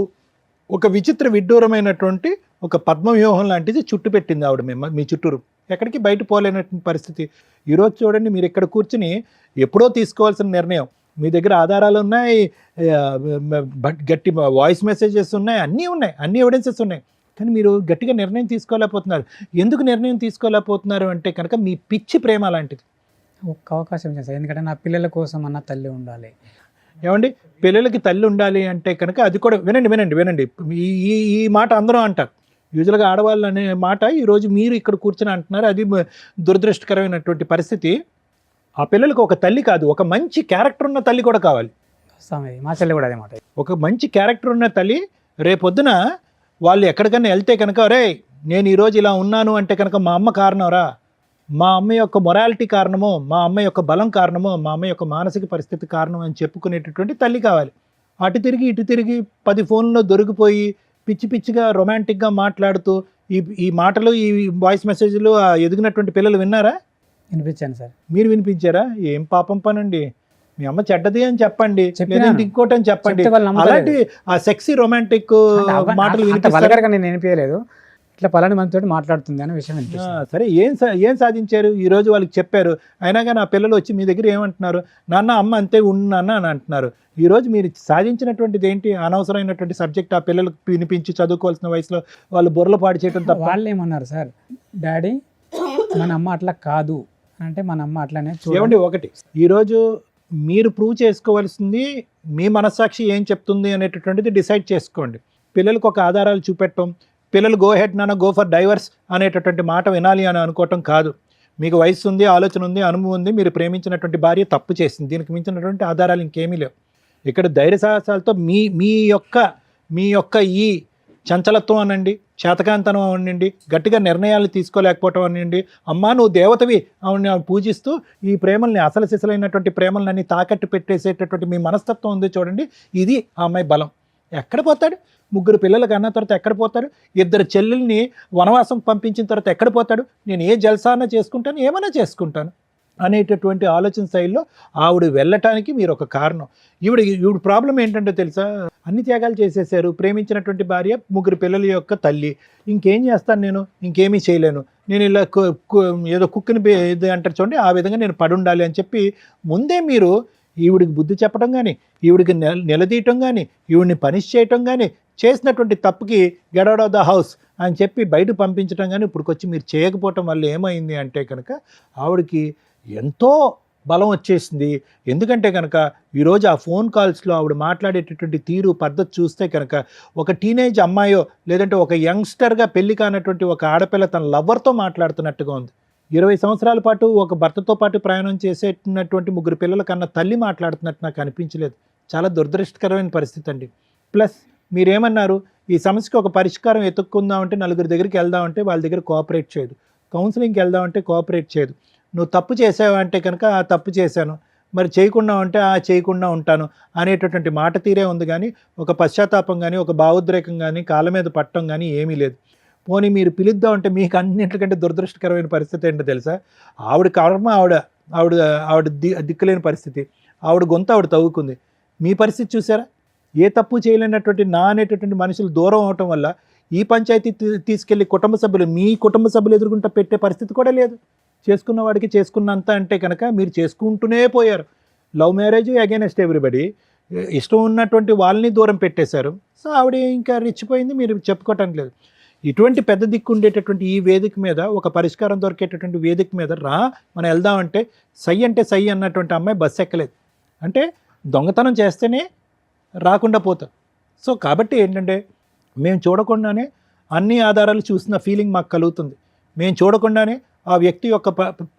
ఒక విచిత్ర విడ్డూరమైనటువంటి ఒక పద్మవ్యూహం లాంటిది చుట్టు పెట్టింది ఆవిడ మీ చుట్టూరు. ఎక్కడికి బయట పోలేనటువంటి పరిస్థితి. ఈరోజు చూడండి, మీరు ఇక్కడ కూర్చుని ఎప్పుడో తీసుకోవాల్సిన నిర్ణయం, మీ దగ్గర ఆధారాలు ఉన్నాయి, గట్టి వాయిస్ మెసేజెస్ ఉన్నాయి, అన్నీ ఉన్నాయి, అన్ని ఎవిడెన్సెస్ ఉన్నాయి. కానీ మీరు గట్టిగా నిర్ణయం తీసుకోలేకపోతున్నారు. ఎందుకు నిర్ణయం తీసుకోలేకపోతున్నారు అంటే కనుక మీ పిచ్చి ప్రేమ లాంటిది. ఒక్క అవకాశం చేస్తారు, ఎందుకంటే నా పిల్లల కోసం అన్న తల్లి ఉండాలి. ఏమండి, పిల్లలకి తల్లి ఉండాలి అంటే కనుక అది కూడా వినండి. ఈ మాట అందరూ అంటారు. యూజువల్గా ఆడవాళ్ళు అనే మాట ఈరోజు మీరు ఇక్కడ కూర్చొని అంటున్నారు. అది దురదృష్టకరమైనటువంటి పరిస్థితి. ఆ పిల్లలకు ఒక తల్లి కాదు, ఒక మంచి క్యారెక్టర్ ఉన్న తల్లి కూడా కావాలి. మా చెల్లి కూడా అదే మాట. ఒక మంచి క్యారెక్టర్ ఉన్న తల్లి రేపొద్దున వాళ్ళు ఎక్కడికైనా వెళ్తే కనుక, రే నేను ఈరోజు ఇలా ఉన్నాను అంటే కనుక మా అమ్మ కారణంరా, మా అమ్మ యొక్క మొరాలిటీ కారణమో, మా అమ్మ యొక్క బలం కారణమో, మా అమ్మ యొక్క మానసిక పరిస్థితి కారణం అని చెప్పుకునేటటువంటి తల్లి కావాలి. అటు తిరిగి ఇటు తిరిగి 10 ఫోన్లో దొరికిపోయి పిచ్చి పిచ్చిగా రొమాంటిక్గా మాట్లాడుతూ ఈ మాటలు, ఈ వాయిస్ మెసేజ్లు ఎదిగినటువంటి పిల్లలు విన్నారా? వినిపించాను సార్. మీరు వినిపించారా? ఏం పాపం పనండి. మీ అమ్మ చెడ్డది అని చెప్పండి, లేదంటే ఇంకోటి అని చెప్పండి. అలాంటి ఆ సెక్సీ రొమాంటిక్ మాటలు నేను వినిపించలేదు. ఇట్లా పలాని మనతో మాట్లాడుతుంది అనే విషయం వినిపిస్తుంది. సరే, ఏం సాధించారు? ఈరోజు వాళ్ళకి చెప్పారు, అయినా కానీ ఆ పిల్లలు వచ్చి మీ దగ్గర ఏమంటున్నారు? నాన్న అమ్మ అంతే ఉన్నాన్న అని అంటున్నారు. ఈరోజు మీరు సాధించినటువంటిది ఏంటి? అనవసరమైనటువంటి సబ్జెక్ట్ ఆ పిల్లలకు వినిపించి చదువుకోవాల్సిన వయసులో వాళ్ళు బుర్రలు పాడు చేయడం తప్ప. వాళ్ళు ఏమన్నారు సార్, డాడీ మన అమ్మ అట్లా కాదు అంటే మన అమ్మ అట్లానే. ఏమండి, ఒకటి ఈరోజు మీరు ప్రూవ్ చేసుకోవాల్సింది మీ మనస్సాక్షి ఏం చెప్తుంది అనేటటువంటిది డిసైడ్ చేసుకోండి. పిల్లలకు ఒక ఆధారాలు చూపెట్టడం, పిల్లలు గో హెడ్ నాన్న గో ఫర్ డైవర్స్ అనేటటువంటి మాట వినాలి అని అనుకోవటం కాదు. మీకు వయసు ఉంది, ఆలోచన ఉంది, అనుభవం ఉంది, మీరు ప్రేమించినటువంటి భార్య తప్పు చేసింది, దీనికి మించినటువంటి ఆధారాలు ఇంకేమీ లేవు. ఇక్కడ ధైర్య సాహసాలతో మీ యొక్క ఈ చంచలత్వం అనండి, చేతకాంతనం అనండి, గట్టిగా నిర్ణయాలు తీసుకోలేకపోవటం అనండి, అమ్మా నువ్వు దేవతవి ఆవిడని పూజిస్తూ ఈ ప్రేమల్ని అసలు సిసలైనటువంటి ప్రేమలన్నీ తాకట్టు పెట్టేసేటటువంటి మీ మనస్తత్వం ఉంది చూడండి, ఇది ఆ అమ్మాయి బలం. ఎక్కడ పోతాడు? 3 పిల్లలకు అన్న తర్వాత ఎక్కడ పోతాడు? 2 చెల్లెల్ని వనవాసం పంపించిన తర్వాత ఎక్కడ పోతాడు? నేను ఏ జల్సాన చేసుకుంటాను, ఏమైనా చేసుకుంటాను అనేటటువంటి ఆలోచన శైలిలో ఆవిడ వెళ్ళటానికి మీరు ఒక కారణం. ఈవిడ ప్రాబ్లం ఏంటంటే తెలుసా, అన్ని త్యాగాలు చేసేసారు, ప్రేమించినటువంటి భార్య, 3 పిల్లల యొక్క తల్లి, ఇంకేం చేస్తాను నేను, ఇంకేమీ చేయలేను, నేను ఇలా ఏదో కుక్కిని ఇది అంటారు చూడండి, ఆ విధంగా నేను పడుండాలి అని చెప్పి ముందే మీరు ఈవిడికి బుద్ధి చెప్పడం కానీ, ఈవిడికి నిలదీయటం కానీ, ఈవిడిని పనిష్ చేయటం కానీ, చేసినటువంటి తప్పుకి get out of the house అని చెప్పి బయట పంపించడం కానీ ఇప్పుడుకొచ్చి మీరు చేయకపోవటం వల్ల ఏమైంది అంటే కనుక ఆవిడకి ఎంతో బలం వచ్చేసింది. ఎందుకంటే కనుక ఈరోజు ఆ ఫోన్ కాల్స్లో ఆవిడ మాట్లాడేటటువంటి తీరు పద్ధతి చూస్తే కనుక ఒక టీనేజ్ అమ్మాయో లేదంటే ఒక యంగ్స్టర్గా పెళ్లి కానటువంటి ఒక ఆడపిల్ల తన లవ్వర్తో మాట్లాడుతున్నట్టుగా ఉంది. 20 సంవత్సరాల పాటు ఒక భర్తతో పాటు ప్రయాణం చేసేటటువంటి 3 పిల్లల కన్నా తల్లి మాట్లాడుతున్నట్టు నాకు అనిపించలేదు. చాలా దురదృష్టకరమైన పరిస్థితి అండి. ప్లస్ మీరేమన్నారు, ఈ సమస్యకి ఒక పరిష్కారం ఎత్తుక్కుందామంటే 4 దగ్గరికి వెళ్దామంటే వాళ్ళ దగ్గర కోఆపరేట్ చేయదు, కౌన్సిలింగ్కి వెళ్దామంటే కోఆపరేట్ చేయదు. నువ్వు తప్పు చేసావంటే కనుక ఆ తప్పు చేశాను, మరి చేయకుండా ఉంటే ఆ చేయకుండా ఉంటాను అనేటటువంటి మాట తీరే ఉంది, కానీ ఒక పశ్చాత్తాపం కానీ ఒక భావోద్రేకం కానీ కాళ్ళ మీద పట్టడం కానీ ఏమీ లేదు. పోనీ మీరు పిలుద్దామంటే మీకు అన్నింటికంటే దురదృష్టకరమైన పరిస్థితి ఏంటో తెలుసా, ఆవిడ కర్మ ఆవిడ దిక్కులేని పరిస్థితి, ఆవిడ గొంతు ఆవిడ తవ్వుకుంది. మీ పరిస్థితి చూసారా, ఏ తప్పు చేయలేనటువంటి నా అనేటటువంటి మనుషులు దూరం అవటం వల్ల ఈ పంచాయతీ తీసుకెళ్ళి మీ కుటుంబ సభ్యులు ఎదుర్కొంటూ పెట్టే పరిస్థితి కూడా లేదు. చేసుకున్న వాడికి చేసుకున్నంత అంటే కనుక మీరు చేసుకుంటూనే పోయారు. లవ్ మ్యారేజ్ అగైనెస్ట్ ఎవ్రీబడి, ఇష్టం ఉన్నటువంటి వాళ్ళని దూరం పెట్టేశారు. సో ఆవిడ ఇంకా రెచ్చిపోయింది, మీరు చెప్పుకోవటం లేదు. ఇటువంటి పెద్ద దిక్కు ఉండేటటువంటి ఈ వేదిక మీద ఒక పరిష్కారం దొరికేటటువంటి వేదిక మీద మనం వెళ్దామంటే సై అంటే సై అన్నటువంటి అమ్మాయి బస్సు ఎక్కలేదు. అంటే దొంగతనం చేస్తేనే రాకుండా పోతాం. సో కాబట్టి ఏంటంటే మేము చూడకుండానే అన్ని ఆధారాలు చూసిన ఫీలింగ్ మాకు కలుగుతుంది. మేము చూడకుండానే ఆ వ్యక్తి యొక్క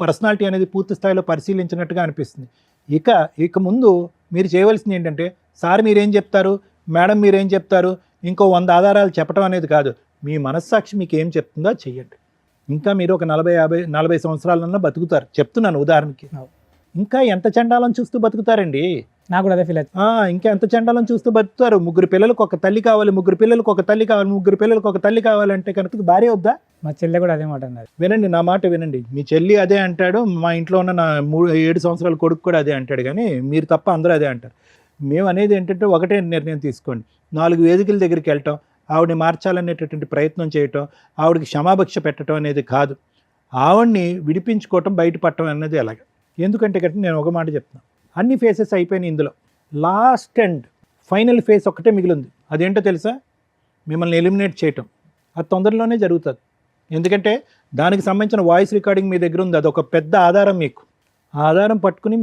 పర్సనాలిటీ అనేది పూర్తి స్థాయిలో పరిశీలించినట్టుగా అనిపిస్తుంది. ఇక ముందు మీరు చేయవలసింది ఏంటంటే, సార్ మీరేం చెప్తారు, మేడం మీరేం చెప్తారు, ఇంకో 100 ఆధారాలు చెప్పడం అనేది కాదు, మీ మనస్సాక్షి మీకు ఏం చెప్తుందో చెయ్యండి. ఇంకా మీరు ఒక 40 సంవత్సరాలన్నా బతుకుతారు, చెప్తున్నాను ఉదాహరణకి. ఇంకా ఎంత చండాలం చూస్తూ బతుకుతారండి, నాకు కూడా అదే ఫీల్ అవుతుంది. ఇంకా ఎంత చండాలం చూస్తూ బతుకుతారు. 3 పిల్లలకు ఒక తల్లి కావాలి, 3 పిల్లలకు ఒక తల్లి కావాలి, 3 పిల్లలకు ఒక తల్లి కావాలంటే కనుక భార్య వద్దా? మా చెల్లె కూడా అదే మాట అన్నది. వినండి, నా మాట వినండి. మీ చెల్లి అదే అంటాడు, మా ఇంట్లో ఉన్న నా 7 సంవత్సరాల కొడుకు కూడా అదే అంటాడు, కానీ మీరు తప్ప అందరూ అదే అంటారు. మేము అనేది ఏంటంటే ఒకటే నిర్ణయం తీసుకోండి. 4 వేదికల దగ్గరికి వెళ్ళటం, ఆవిడని మార్చాలనేటటువంటి ప్రయత్నం చేయటం, ఆవిడకి క్షమాభిక్ష పెట్టడం అనేది కాదు, ఆవిడ్ని విడిపించుకోవటం, బయటపడటం అనేది ఎలాగ. ఎందుకంటే కనుక నేను ఒక మాట చెప్తున్నాను, అన్ని ఫేసెస్ అయిపోయినాయి, ఇందులో లాస్ట్ అండ్ ఫైనల్ ఫేస్ ఒక్కటే మిగిలింది. అదేంటో తెలుసా, మిమ్మల్ని ఎలిమినేట్ చేయటం. అది తొందరలోనే జరుగుతుంది. ఎందుకంటే దానికి సంబంధించిన వాయిస్ రికార్డింగ్ మీ దగ్గర ఉంది, అదొక పెద్ద ఆధారం. మీకు ఆ ఆధారం పట్టుకుని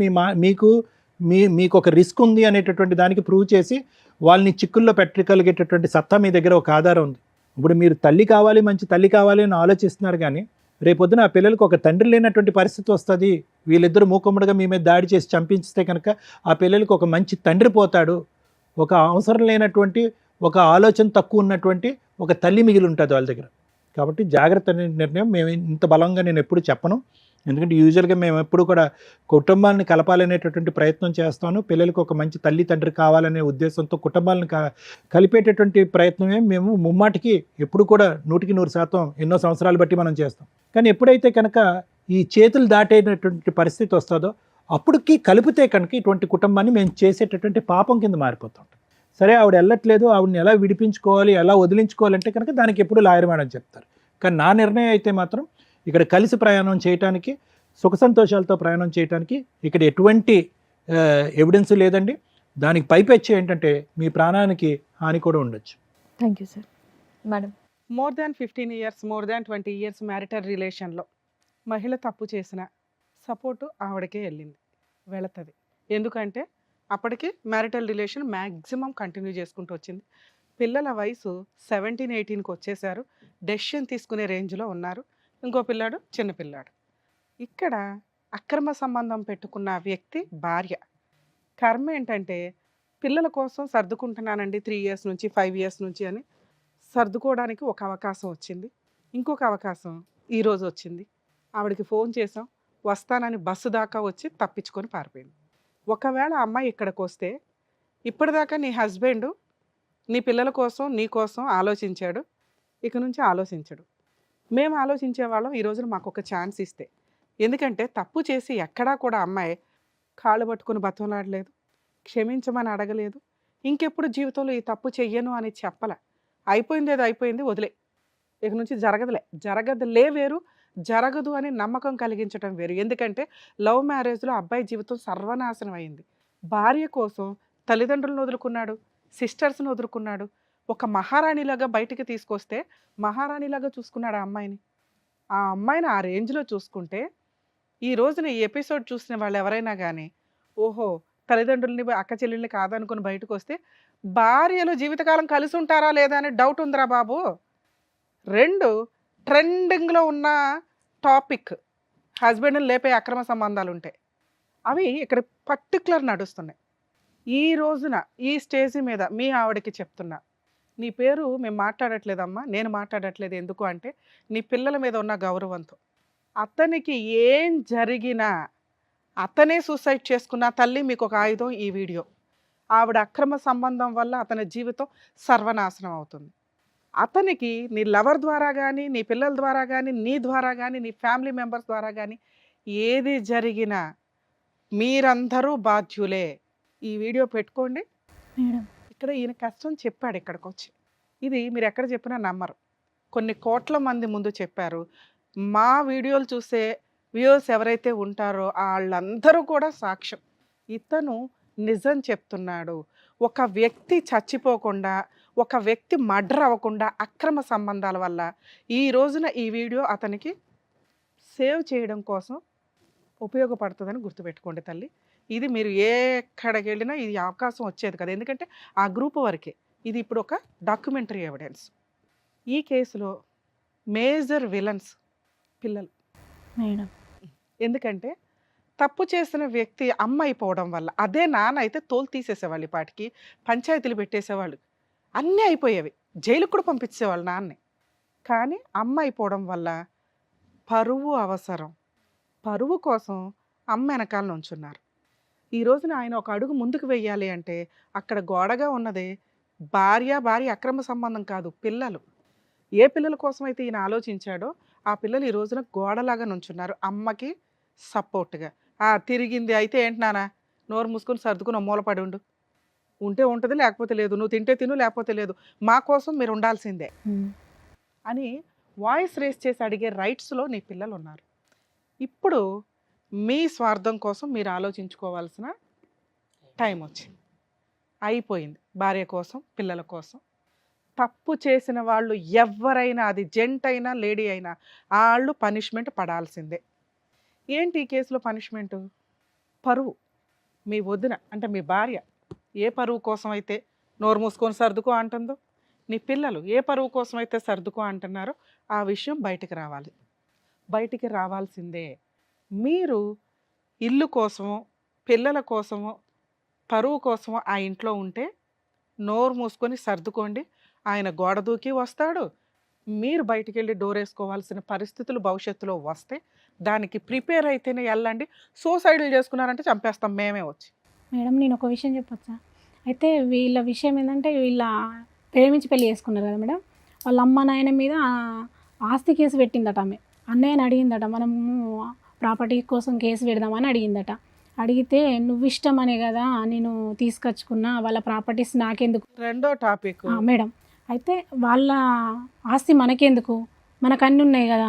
మీకు ఒక రిస్క్ ఉంది అనేటటువంటి దానికి ప్రూవ్ చేసి వాళ్ళని చిక్కుల్లో పెట్టగలిగేటటువంటి సత్తా మీ దగ్గర ఒక ఆధారం ఉంది. ఇప్పుడు మీరు తల్లి కావాలి, మంచి తల్లి కావాలి అని ఆలోచిస్తున్నారు, కానీ రేపొద్దున ఆ పిల్లలకు ఒక తండ్రి లేనటువంటి పరిస్థితి వస్తుంది. వీళ్ళిద్దరూ మూకుమ్మడిగా మీ మీద దాడి చేసి చంపించితే కనుక ఆ పిల్లలకు ఒక మంచి తండ్రి పోతాడు, ఒక అవసరం లేనటువంటి, ఒక ఆలోచన తక్కువ ఉన్నటువంటి ఒక తల్లి మిగిలి ఉంటుంది వాళ్ళ దగ్గర. కాబట్టి జాగ్రత్త నిర్ణయం. మేము ఇంత బలంగా నేను ఎప్పుడు చెప్పను, ఎందుకంటే యూజువల్గా మేము ఎప్పుడు కూడా కుటుంబాలను కలపాలనేటటువంటి ప్రయత్నం చేస్తాను. పిల్లలకు ఒక మంచి తల్లి తండ్రి కావాలనే ఉద్దేశంతో కుటుంబాలను కలిపేటటువంటి ప్రయత్నమే మేము ముమ్మాటికి ఎప్పుడు కూడా 100% ఎన్నో సంవత్సరాలు బట్టి మనం చేస్తాం. కానీ ఎప్పుడైతే కనుక ఈ చేతులు దాటేటటువంటి పరిస్థితి వస్తుందో అప్పటికి కలిపితే కనుక ఇటువంటి కుటుంబాన్ని మేము చేసేటటువంటి పాపం కింద మారిపోతాం. సరే ఆవిడ వెళ్ళట్లేదు, ఆవిడని ఎలా విడిపించుకోవాలి, ఎలా వదిలించుకోవాలంటే కనుక దానికి ఎప్పుడు లాయర్ మేడం చెప్తారు. కానీ నా నిర్ణయం అయితే మాత్రం ఇక్కడ కలిసి ప్రయాణం చేయడానికి, సుఖ సంతోషాలతో ప్రయాణం చేయడానికి ఇక్కడ ఎటువంటి ఎవిడెన్స్ లేదండి. దానికి పైపెచ్చి ఏంటంటే మీ ప్రాణానికి హాని కూడా ఉండొచ్చు. Thank you sir. Madam, more than 15 years, more than 20 years marital రిలేషన్లో మహిళ తప్పు చేసిన సపోర్టు ఆవిడకే వెళ్ళింది, వెళుతుంది. ఎందుకంటే అప్పటికి మ్యారిటల్ రిలేషన్ మ్యాక్సిమం కంటిన్యూ చేసుకుంటూ వచ్చింది. పిల్లల వయసు 17-18కి వచ్చేసారు. డెసిషన్ తీసుకునే రేంజ్లో ఉన్నారు. ఇంకో పిల్లాడు చిన్న పిల్లాడు. ఇక్కడ అక్రమ సంబంధం పెట్టుకున్న వ్యక్తి భార్య. కర్మ ఏంటంటే పిల్లల కోసం సర్దుకుంటున్నానండి 3 ఇయర్స్ నుంచి 5 ఇయర్స్ నుంచి అని సర్దుకోవడానికి ఒక అవకాశం వచ్చింది. ఇంకొక అవకాశం ఈరోజు వచ్చింది. ఆవిడకి ఫోన్ చేసాం, వస్తానని బస్సు దాకా వచ్చి తప్పించుకొని పారిపోయింది. ఒకవేళ అమ్మాయి ఇక్కడికి వస్తే ఇప్పటిదాకా నీ హస్బెండ్ నీ పిల్లల కోసం నీ కోసం ఆలోచించాడు, ఇక నుంచి ఆలోచించడు. మేము ఆలోచించే వాళ్ళం ఈ రోజున మాకు ఒక ఛాన్స్ ఇస్తే. ఎందుకంటే తప్పు చేసి ఎక్కడా కూడా అమ్మాయి కాళ్ళు పట్టుకుని బతంలాడలేదు, క్షమించమని అడగలేదు, ఇంకెప్పుడు జీవితంలో ఈ తప్పు చెయ్యను అని చెప్పలే. అయిపోయింది ఏదో అయిపోయింది, వదిలే, ఇక నుంచి జరగదులే వేరు, జరగదు అని నమ్మకం కలిగించడం వేరు. ఎందుకంటే లవ్ మ్యారేజ్లో అబ్బాయి జీవితం సర్వనాశనం అయింది. భార్య కోసం తల్లిదండ్రులను వదులుకున్నాడు, సిస్టర్స్ని వదులుకున్నాడు. ఒక మహారాణిలాగా బయటికి తీసుకొస్తే మహారాణిలాగా చూసుకున్నాడు ఆ అమ్మాయిని. ఆ అమ్మాయిని ఆ రేంజ్లో చూసుకుంటే ఈ రోజున ఈ ఎపిసోడ్ చూసిన వాళ్ళు ఎవరైనా కానీ ఓహో తల్లిదండ్రులని అక్క చెల్లెల్ని కాదనుకుని బయటకు వస్తే భార్యలు జీవితకాలం కలిసి ఉంటారా లేదా అనే డౌట్ ఉందిరా బాబు. 2 ట్రెండింగ్లో ఉన్న టాపిక్ హస్బెండ్ని లేపే అక్రమ సంబంధాలు ఉంటాయి. అవి ఇక్కడ పర్టికులర్ నడుస్తున్నాయి. ఈ రోజున ఈ స్టేజ్ మీద మీ ఆవిడకి చెప్తున్నా, నీ పేరు మేము మాట్లాడట్లేదమ్మా, నేను మాట్లాడట్లేదు. ఎందుకు అంటే నీ పిల్లల మీద ఉన్న గౌరవంతో. అతనికి ఏం జరిగినా అతనే సూసైడ్ చేసుకున్న తల్లి మీకు ఒక ఆయుధం ఈ వీడియో. ఆవిడ అక్రమ సంబంధం వల్ల అతని జీవితం సర్వనాశనం అవుతుంది. అతనికి నీ లవర్ ద్వారా కానీ నీ పిల్లల ద్వారా కానీ నీ ద్వారా కానీ నీ ఫ్యామిలీ మెంబర్స్ ద్వారా కానీ ఏది జరిగినా మీరందరూ బాధ్యులే. ఈ వీడియో పెట్టుకోండి. మేడం ఇక్కడ ఈయన కష్టం చెప్పాడు ఇక్కడికి వచ్చి. ఇది మీరు ఎక్కడ చెప్పినా నమ్మరు. కొన్ని కోట్ల మంది ముందు చెప్పారు. మా వీడియోలు చూసే వ్యూవర్స్ ఎవరైతే ఉంటారో వాళ్ళందరూ కూడా సాక్ష్యం. ఇతను నిజం చెప్తున్నాడు. ఒక వ్యక్తి చచ్చిపోకుండా, ఒక వ్యక్తి మర్డర్ అవ్వకుండా అక్రమ సంబంధాల వల్ల ఈ రోజున ఈ వీడియో అతనికి సేవ్ చేయడం కోసం ఉపయోగపడుతుందని గుర్తుపెట్టుకోండి తల్లి. ఇది మీరు ఎక్కడికి వెళ్ళినా ఇది అవకాశం వచ్చేది కదా, ఎందుకంటే ఆ గ్రూప్ వరకే. ఇది ఇప్పుడు ఒక డాక్యుమెంటరీ ఎవిడెన్స్. ఈ కేసులో మేజర్ విలన్స్ పిల్లలు. మేడం ఎందుకంటే తప్పు చేసిన వ్యక్తి అమ్మ అయిపోవడం వల్ల, అదే నాన్న అయితే తోలు తీసేసేవాళ్ళు, ఈ పాటికి పంచాయతీలు పెట్టేసేవాళ్ళు, అన్నీ అయిపోయేవి, జైలుకు కూడా పంపించేవాళ్ళు నాన్నే. కానీ అమ్మ అయిపోవడం వల్ల పరువు అవసరం, పరువు కోసం అమ్మ వెనకాల నుంచున్నారు. ఈ రోజున ఆయన ఒక అడుగు ముందుకు వెయ్యాలి అంటే అక్కడ గోడగా ఉన్నది భార్య అక్రమ సంబంధం కాదు, పిల్లలు. ఏ పిల్లల కోసం అయితే ఈయన ఆలోచించాడో ఆ పిల్లలు ఈ రోజున గోడలాగా నుంచున్నారు అమ్మకి సపోర్ట్గా. తిరిగింది అయితే ఏంటి నాన్న, నోరు మూసుకొని సర్దుకుని మూలపడి ఉంటే ఉంటుంది, లేకపోతే లేదు, నువ్వు తింటే తిను లేకపోతే లేదు, మా కోసం మీరు ఉండాల్సిందే అని వాయిస్ రేస్ చేసి అడిగే రైట్స్లో నీ పిల్లలు ఉన్నారు. ఇప్పుడు మీ స్వార్థం కోసం మీరు ఆలోచించుకోవాల్సిన టైం వచ్చింది, అయిపోయింది. భార్య కోసం, పిల్లల కోసం. తప్పు చేసిన వాళ్ళు ఎవరైనా, అది జెంట్ అయినా లేడీ అయినా, వాళ్ళు పనిష్మెంట్ పడాల్సిందే. ఏంటి ఈ కేసులో పనిష్మెంటు? పరువు. మీ వదిన అంటే మీ భార్య ఏ పరువు కోసం అయితే నోరు మూసుకొని సర్దుకో అంటుందో, నీ పిల్లలు ఏ పరువు కోసం అయితే సర్దుకో అంటున్నారో ఆ విషయం బయటికి రావాల్సిందే. మీరు ఇల్లు కోసమో పిల్లల కోసమో పరువు కోసమో ఆ ఇంట్లో ఉంటే నోరు మూసుకొని సర్దుకోండి. ఆయన గోడ దూకి వస్తాడు, మీరు బయటికి వెళ్ళి డోర్ వేసుకోవాల్సిన పరిస్థితులు భవిష్యత్తులో వస్తే దానికి ప్రిపేర్ అయితేనే వెళ్ళండి. సూసైడ్లు చేసుకున్నారంటే చంపేస్తాం మేమే వచ్చి. మేడం నేను ఒక విషయం చెప్పొచ్చా? అయితే వీళ్ళ విషయం ఏంటంటే వీళ్ళ ప్రేమించి పెళ్లి చేసుకున్నారు కదా మేడం, వాళ్ళ అమ్మ నాయన మీద ఆస్తి కేసు పెట్టిందట. ఆమె అన్నయ్యని అడిగిందట, మనము ప్రాపర్టీ కోసం కేసు పెడదామని అడిగిందట. అడిగితే నువ్వు ఇష్టమనే కదా నేను తీసుకొచ్చుకున్నా, వాళ్ళ ప్రాపర్టీస్ నాకెందుకు. రెండో టాపిక్ మేడం అయితే వాళ్ళ ఆస్తి మనకెందుకు, మనకు అన్నీ ఉన్నాయి కదా,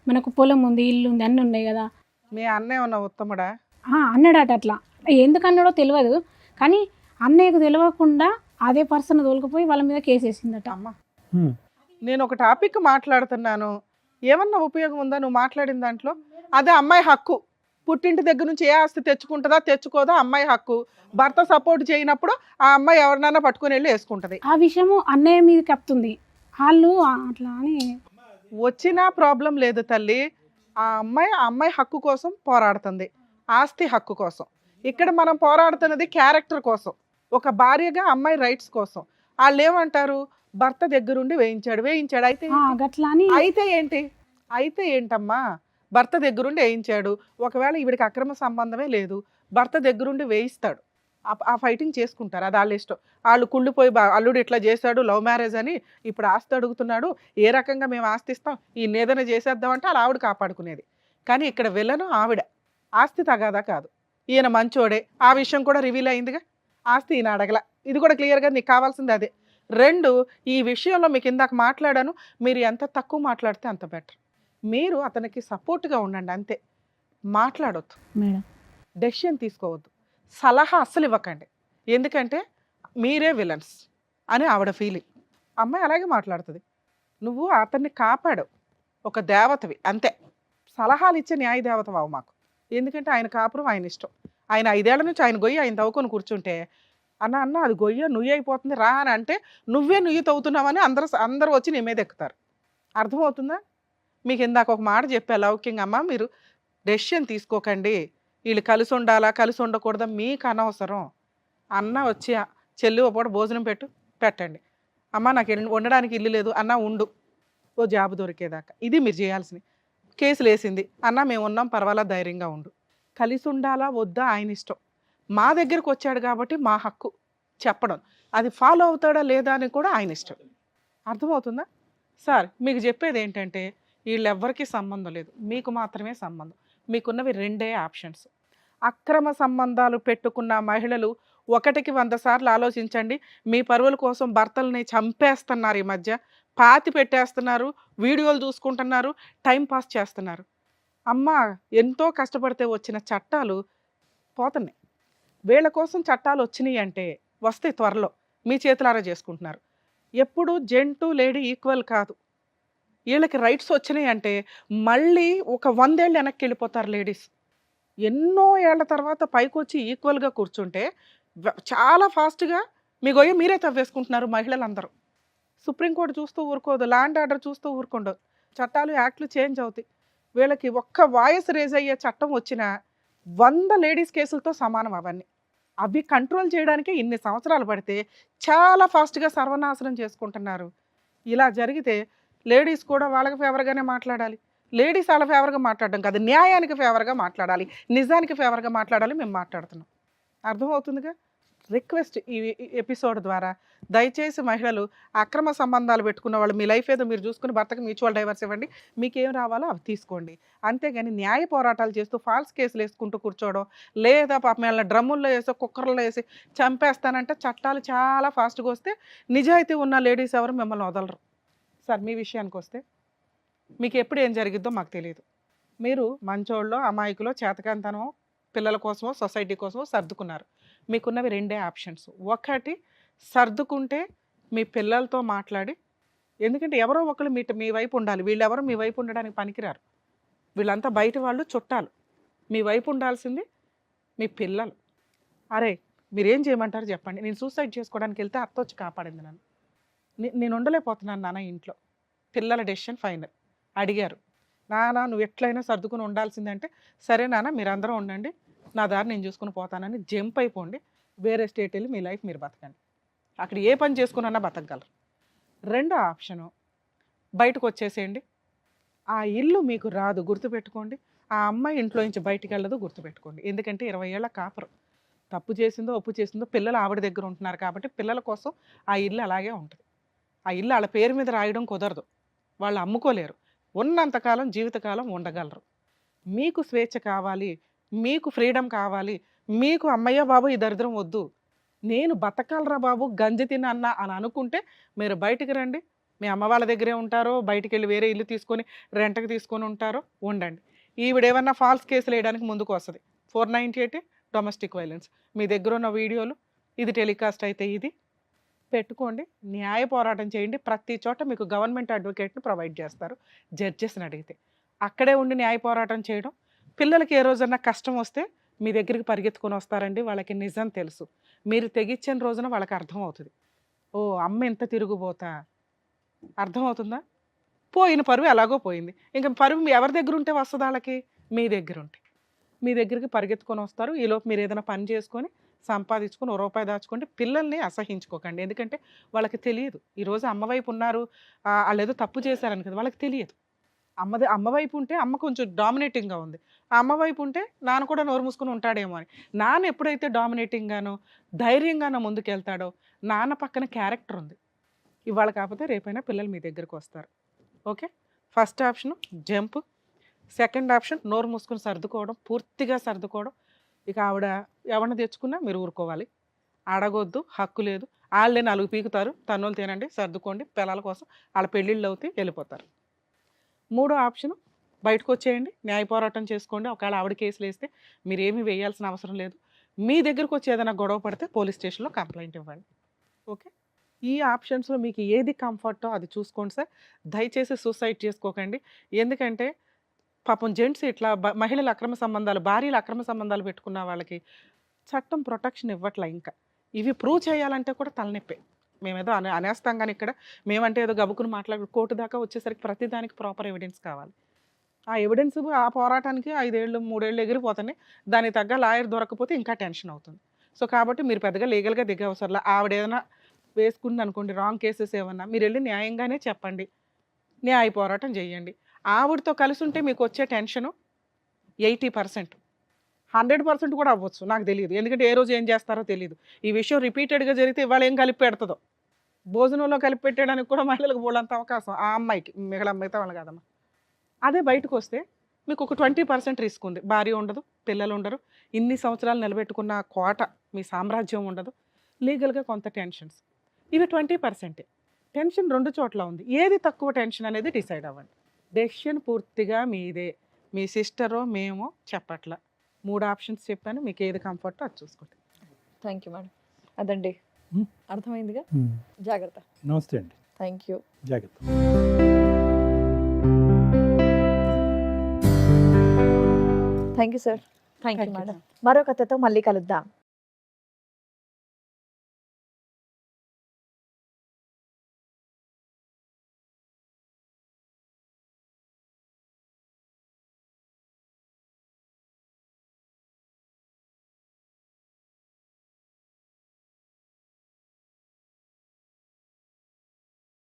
మనకు పొలం ఉంది, ఇల్లు ఉంది, అన్నీ ఉన్నాయి కదా. మీ అన్నయ్య ఉన్న ఉత్తముడా? అన్నాడట. అట్లా ఎందుకు అన్నాడో తెలియదు, కానీ అన్నయ్యకు తెలియకుండా అదే పర్సన్ తోలుకుపోయి వాళ్ళ మీద కేసు వేసిందట. అమ్మ నేను ఒక టాపిక్ మాట్లాడుతున్నాను, ఏమన్నా ఉపయోగం ఉందా నువ్వు మాట్లాడిన దాంట్లో? అదే అమ్మాయి హక్కు, పుట్టింటి దగ్గర నుంచి ఏ ఆస్తి తెచ్చుకుంటుందా తెచ్చుకోదా అమ్మాయి హక్కు. భర్త సపోర్ట్ చేయనప్పుడు ఆ అమ్మాయి ఎవరినైనా పట్టుకుని వెళ్ళి వేసుకుంటది. ఆ విషయము అన్నయ్య మీద కప్పుతుంది. వాళ్ళు అట్లా అని వచ్చినా ప్రాబ్లం లేదు తల్లి. ఆ అమ్మాయి హక్కు కోసం పోరాడుతుంది, ఆస్తి హక్కు కోసం. ఇక్కడ మనం పోరాడుతున్నది క్యారెక్టర్ కోసం, ఒక భార్యగా అమ్మాయి రైట్స్ కోసం. వాళ్ళు ఏమంటారు, భర్త దగ్గరుండి వేయించాడు అయితే గట్లా అని అయితే ఏంటమ్మా, భర్త దగ్గరుండి వేయించాడు. ఒకవేళ ఈవిడికి అక్రమ సంబంధమే లేదు, భర్త దగ్గరుండి వేయిస్తాడు, ఆ ఫైటింగ్ చేసుకుంటారు, అది వాళ్ళ ఇష్టం. వాళ్ళు కుళ్ళిపోయి అల్లుడు ఇట్లా చేశాడు, లవ్ మ్యారేజ్ అని ఇప్పుడు ఆస్తి అడుగుతున్నాడు, ఏ రకంగా మేము ఆస్తి ఇస్తాం, ఈ నేదన చేసేద్దామంటే అలా ఆవిడ కాపాడుకునేది. కానీ ఇక్కడ విలను ఆవిడ, ఆస్తి తగాదా కాదు, ఈయన మంచోడే. ఆ విషయం కూడా రివీల్ అయిందిగా, ఆస్తి ఈయన అడగల, ఇది కూడా క్లియర్గా నీకు కావాల్సింది అదే. రెండు, ఈ విషయంలో మీకు ఇందాక మాట్లాడాను, మీరు ఎంత తక్కువ మాట్లాడితే అంత బెటర్. మీరు అతనికి సపోర్ట్గా ఉండండి అంతే, మాట్లాడొద్దు, మేడం డెసిషన్ తీసుకోవద్దు, సలహా అస్సలు ఇవ్వకండి. ఎందుకంటే మీరే విలన్స్ అని ఆవిడ ఫీలింగ్. అమ్మాయి అలాగే మాట్లాడుతుంది. నువ్వు అతన్ని కాపాడు, ఒక దేవతవి అంతే. సలహాలు ఇచ్చే న్యాయ దేవత వావు మాకు. ఎందుకంటే ఆయన కాపురం ఆయన ఇష్టం. ఆయన 5 ఏళ్ల నుంచి ఆయన గొయ్యి ఆయన తవ్వుకొని కూర్చుంటే, అన్న అది గొయ్య నుయ్యి అయిపోతుంది రా అని అంటే, నువ్వే నుయ్యి తవ్వుతున్నావని అందరూ వచ్చి నీ మీద ఎక్కుతారు. అర్థమవుతుందా? మీకు ఇందాక ఒక మాట చెప్పా లౌకింగ్, అమ్మ మీరు డెసిషన్ తీసుకోకండి, వీళ్ళు కలిసి ఉండాలా కలిసి ఉండకూడదా మీకు అనవసరం. అన్న వచ్చి చెల్లి ఓ పూట భోజనం పెట్టండి, అమ్మ నాకు ఉండడానికి ఇల్లు లేదు అన్న ఉండు, ఓ జాబ్ దొరికేదాకా. ఇది మీరు చేయాల్సింది. కేసులు వేసింది అన్న మేము ఉన్నాం పర్వాలా ధైర్యంగా ఉండు. కలిసి ఉండాలా వద్దా ఆయన ఇష్టం. మా దగ్గరకు వచ్చాడు కాబట్టి మా హక్కు చెప్పడం, అది ఫాలో అవుతాడా లేదా అని కూడా ఆయన ఇష్టం. అర్థమవుతుందా? సార్ మీకు చెప్పేది ఏంటంటే, వీళ్ళెవ్వరికీ సంబంధం లేదు, మీకు మాత్రమే సంబంధం. మీకున్నవి 2 ఆప్షన్స్. అక్రమ సంబంధాలు పెట్టుకున్న మహిళలు 1కి 100 సార్లు ఆలోచించండి. మీ పరువుల కోసం భర్తల్ని చంపేస్తున్నారు, ఈ మధ్య పాతి పెట్టేస్తున్నారు, వీడియోలు చూసుకుంటున్నారు, టైం పాస్ చేస్తున్నారు. అమ్మ ఎంతో కష్టపడితే వచ్చిన చట్టాలు పోతున్నాయి. వీళ్ళ కోసం చట్టాలు వచ్చినాయి అంటే వస్తే త్వరలో మీ చేతులారా చేసుకుంటున్నారు. ఎప్పుడు జెంటు లేడీ ఈక్వల్ కాదు. వీళ్ళకి రైట్స్ వచ్చినాయి అంటే మళ్ళీ ఒక 100 ఏళ్ళు వెనక్కి వెళ్ళిపోతారు లేడీస్. ఎన్నో ఏళ్ల తర్వాత పైకి వచ్చి ఈక్వల్గా కూర్చుంటే చాలా ఫాస్ట్గా మీ గొయ్య మీరే తవ్వేసుకుంటున్నారు మహిళలందరూ. సుప్రీంకోర్టు చూస్తూ ఊరుకోదు, ల్యాండ్ ఆర్డర్ చూస్తూ ఊరుకోండదు, చట్టాలు యాక్ట్లు చేంజ్ అవుతాయి. వీళ్ళకి ఒక్క వాయిస్ రేజ్ అయ్యే చట్టం వచ్చిన 100 లేడీస్ కేసులతో సమానం అవన్నీ. అవి కంట్రోల్ చేయడానికి ఇన్ని సంవత్సరాలు పడితే చాలా ఫాస్ట్గా సర్వనాశనం చేసుకుంటున్నారు. ఇలా జరిగితే లేడీస్ కూడా వాళ్ళకి ఫేవర్గానే మాట్లాడాలి. లేడీస్ వాళ్ళ ఫేవర్గా మాట్లాడడం కాదు, న్యాయానికి ఫేవర్గా మాట్లాడాలి, నిజానికి ఫేవర్గా మాట్లాడాలి. మేము మాట్లాడుతున్నాం, అర్థమవుతుందిగా. రిక్వెస్ట్ ఈ ఎపిసోడ్ ద్వారా దయచేసి మహిళలు అక్రమ సంబంధాలు పెట్టుకున్న వాళ్ళు మీ లైఫ్ ఏదో మీరు చూసుకుని భర్తకి మ్యూచువల్ డైవర్స్ ఇవ్వండి, మీకేం రావాలో అవి తీసుకోండి. అంతేగాని న్యాయ పోరాటాలు చేస్తూ ఫాల్స్ కేసులు వేసుకుంటూ కూర్చోవడం, లేదా పాపం వాళ్ళ డ్రమ్ముల్లో వేసి కుక్కర్లో వేసి చంపేస్తానంటే చట్టాలు చాలా ఫాస్ట్గా వస్తే నిజాయితీ ఉన్న లేడీస్ ఎవరు మిమ్మల్ని వదలరు. సార్ మీ విషయానికి వస్తే మీకు ఎప్పుడు ఏం జరిగిద్దో మాకు తెలియదు. మీరు మంచోళ్ళో అమాయకులో చేతకాంతనమో పిల్లల కోసమో సొసైటీ కోసమో సర్దుకున్నారు. మీకున్నవి 2 ఆప్షన్స్. ఒకటి సర్దుకుంటే మీ పిల్లలతో మాట్లాడి, ఎందుకంటే ఎవరో ఒకరు మీ వైపు ఉండాలి, వీళ్ళెవరో మీ వైపు ఉండడానికి పనికిరారు, వీళ్ళంతా బయట వాళ్ళు చుట్టాలు. మీ వైపు ఉండాల్సింది మీ పిల్లలు. అరే మీరేం చేయమంటారు చెప్పండి, నేను సూసైడ్ చేసుకోవడానికి వెళ్తే అత్త వచ్చి కాపాడింది నన్ను, నేను ఉండలేకపోతున్నాను నాన్న ఇంట్లో, పిల్లల డెసిషన్ ఫైనల్. అడిగారు, నాన్న నువ్వు ఎట్లయినా సర్దుకుని ఉండాల్సిందంటే, సరే నాన్న మీరందరూ ఉండండి, నా దారి నేను చూసుకుని పోతానని జంప్ అయిపోండి, వేరే స్టేట్ వెళ్ళి మీ లైఫ్ మీరు బతకండి, అక్కడ ఏ పని చేసుకున్నా బతకగలరు. 2వ ఆప్షను బయటకు వచ్చేసేయండి, ఆ ఇల్లు మీకు రాదు గుర్తుపెట్టుకోండి, ఆ అమ్మాయి ఇంట్లో నుంచి బయటికి వెళ్ళదు గుర్తుపెట్టుకోండి. ఎందుకంటే 20 ఏళ్ల కాపురం, తప్పు చేసిందో ఒప్పు చేసిందో పిల్లలు ఆవిడ దగ్గర ఉంటున్నారు కాబట్టి పిల్లల కోసం ఆ ఇల్లు అలాగే ఉంటుంది. ఆ ఇల్లు వాళ్ళ పేరు మీద రాయడం కుదరదు, వాళ్ళు అమ్ముకోలేరు, ఉన్నంతకాలం జీవితకాలం ఉండగలరు. మీకు స్వేచ్ఛ కావాలి, మీకు ఫ్రీడమ్ కావాలి, మీకు అమ్మయ్య బాబు ఈ దరిద్రం వద్దు, నేను బతకాలరా బాబు గంజి తినన్నా అని అనుకుంటే మీరు బయటికి రండి. మీ అమ్మ వాళ్ళ దగ్గరే ఉంటారో బయటికి వెళ్ళి వేరే ఇల్లు తీసుకొని రెంట్కి తీసుకొని ఉంటారో ఉండండి. ఈవిడేమన్నా ఫాల్స్ కేసులు వేయడానికి ముందుకు వస్తుంది. 498 డొమెస్టిక్ వైలెన్స్. మీ దగ్గర ఉన్న వీడియోలు ఇది టెలికాస్ట్ అయితే ఇది పెట్టుకోండి, న్యాయ పోరాటం చేయండి. ప్రతి చోట మీకు గవర్నమెంట్ అడ్వకేట్ని ప్రొవైడ్ చేస్తారు జడ్జెస్ని అడిగితే. అక్కడే ఉండి న్యాయ పోరాటం చేయడం పిల్లలకి ఏ రోజన్నా కష్టం వస్తే మీ దగ్గరికి పరిగెత్తుకొని వస్తారండి. వాళ్ళకి నిజం తెలుసు. మీరు తెగిచ్చిన రోజున వాళ్ళకి అర్థమవుతుంది. ఓ అమ్మ ఎంత తిరుగుబోతా, అర్థమవుతుందా? పోయిన పరువు ఎలాగో పోయింది. ఇంక పరువు ఎవరి దగ్గర ఉంటే వస్తుంది వాళ్ళకి? మీ దగ్గర ఉంటే. మీ దగ్గరికి పరిగెత్తుకొని వస్తారు. ఈలోపు మీరు ఏదైనా పని చేసుకొని సంపాదించుకొని ఓ రూపాయి దాచుకోండి. పిల్లల్ని అసహించుకోకండి. ఎందుకంటే వాళ్ళకి తెలియదు. ఈరోజు అమ్మ వైపు ఉన్నారు, వాళ్ళు ఏదో తప్పు చేశారని కదా, వాళ్ళకి తెలియదు. అమ్మ వైపు ఉంటే అమ్మ కొంచెం డామినేటింగ్గా ఉంది, ఆ అమ్మ వైపు ఉంటే నాన్న కూడా నోరు మూసుకొని ఉంటాడేమో అని. నాన్న ఎప్పుడైతే డామినేటింగ్గానో ధైర్యంగానో ముందుకెళ్తాడో, నాన్న పక్కన క్యారెక్టర్ ఉంది. ఇవాళ కాకపోతే రేపైనా పిల్లలు మీ దగ్గరకు వస్తారు. Okay, first option jump, second option నోరు మూసుకొని సర్దుకోవడం, పూర్తిగా సర్దుకోవడం. ఇక ఆవిడ ఎవరిని తెచ్చుకున్నా మీరు ఊరుకోవాలి, అడగొద్దు, హక్కు లేదు. వాళ్ళే 4 పీకుతారు, తన్నులు తినండి, సర్దుకోండి, పిల్లల కోసం వాళ్ళ పెళ్ళిళ్ళు అవుతాయి, వెళ్ళిపోతారు. మూడో ఆప్షన్ బయటకు వచ్చేయండి, న్యాయ పోరాటం చేసుకోండి. ఒకవేళ ఆవిడ కేసులు వేస్తే మీరేమీ వేయాల్సిన అవసరం లేదు. మీ దగ్గరకు వచ్చి ఏదైనా గొడవ పడితే పోలీస్ స్టేషన్లో కంప్లైంట్ ఇవ్వండి. ఓకే, ఈ ఆప్షన్స్లో మీకు ఏది కంఫర్టో అది చూసుకోండి సార్. దయచేసి సూసైడ్ చేసుకోకండి. ఎందుకంటే పాపం జెంట్స్ ఇట్లా మహిళల అక్రమ సంబంధాలు, భార్యల అక్రమ సంబంధాలు పెట్టుకున్న వాళ్ళకి చట్టం ప్రొటెక్షన్ ఇవ్వట్లే. ఇంకా ఇవి ప్రూవ్ చేయాలంటే కూడా తలనొప్పే. మేమేదో అనేస్తాం కానీ ఇక్కడ మేమంటే ఏదో గబుకుని మాట్లాడు, కోర్టు దాకా వచ్చేసరికి ప్రతిదానికి ప్రాపర్ ఎవిడెన్స్ కావాలి. ఆ ఎవిడెన్స్ ఆ పోరాటానికి 5 ఏళ్ళు 3 ఏళ్ళు ఎగిరిపోతాయి. దానికి తగ్గ లాయర్ దొరకకపోతే ఇంకా టెన్షన్ అవుతుంది. సో కాబట్టి మీరు పెద్దగా లీగల్గా దిగే అవసరం. ఆవిడ ఏదైనా వేసుకుంది అనుకోండి, రాంగ్ కేసెస్ ఏమన్నా, మీరు వెళ్ళి న్యాయంగానే చెప్పండి, న్యాయ పోరాటం చేయండి. ఆవిడతో కలిసి ఉంటే మీకు వచ్చే టెన్షను 80%, 100% కూడా అవ్వచ్చు, నాకు తెలియదు. ఎందుకంటే ఏ రోజు ఏం చేస్తారో తెలియదు. ఈ విషయం రిపీటెడ్గా జరిగితే ఇవాళ ఏం కలిపి పెడుతుందో, భోజనంలో కలిపి పెట్టడానికి కూడా మహిళలకు బోలంత అవకాశం ఆ అమ్మాయికి, మిగతా వాళ్ళు కాదమ్మా. అదే బయటకు వస్తే మీకు ఒక 20% రిస్క్ ఉంది. భార్య ఉండదు, పిల్లలు ఉండరు, ఇన్ని సంవత్సరాలు నిలబెట్టుకున్న కోట మీ సామ్రాజ్యం ఉండదు, లీగల్గా కొంత టెన్షన్స్. ఇవి 20%. టెన్షన్ 2 చోట్ల ఉంది. ఏది తక్కువ టెన్షన్ అనేది డిసైడ్ అవ్వండి. డెసిషన్ పూర్తిగా మీదే. మీ సిస్టరో మేమో చెప్పట్ల. 3 ఆప్షన్స్ చెప్పాను, మీకు ఏది కంఫర్టో అది చూసుకోండి. Thank you madam. అదండి, అర్థమైందిగా. జాగ్రత్త. నమస్తే అండి. Thank you. జాగ్రత్త. Thank you sir. Thank you Thank you. Madam. మరో కథతో మళ్ళీ కలుద్దాం.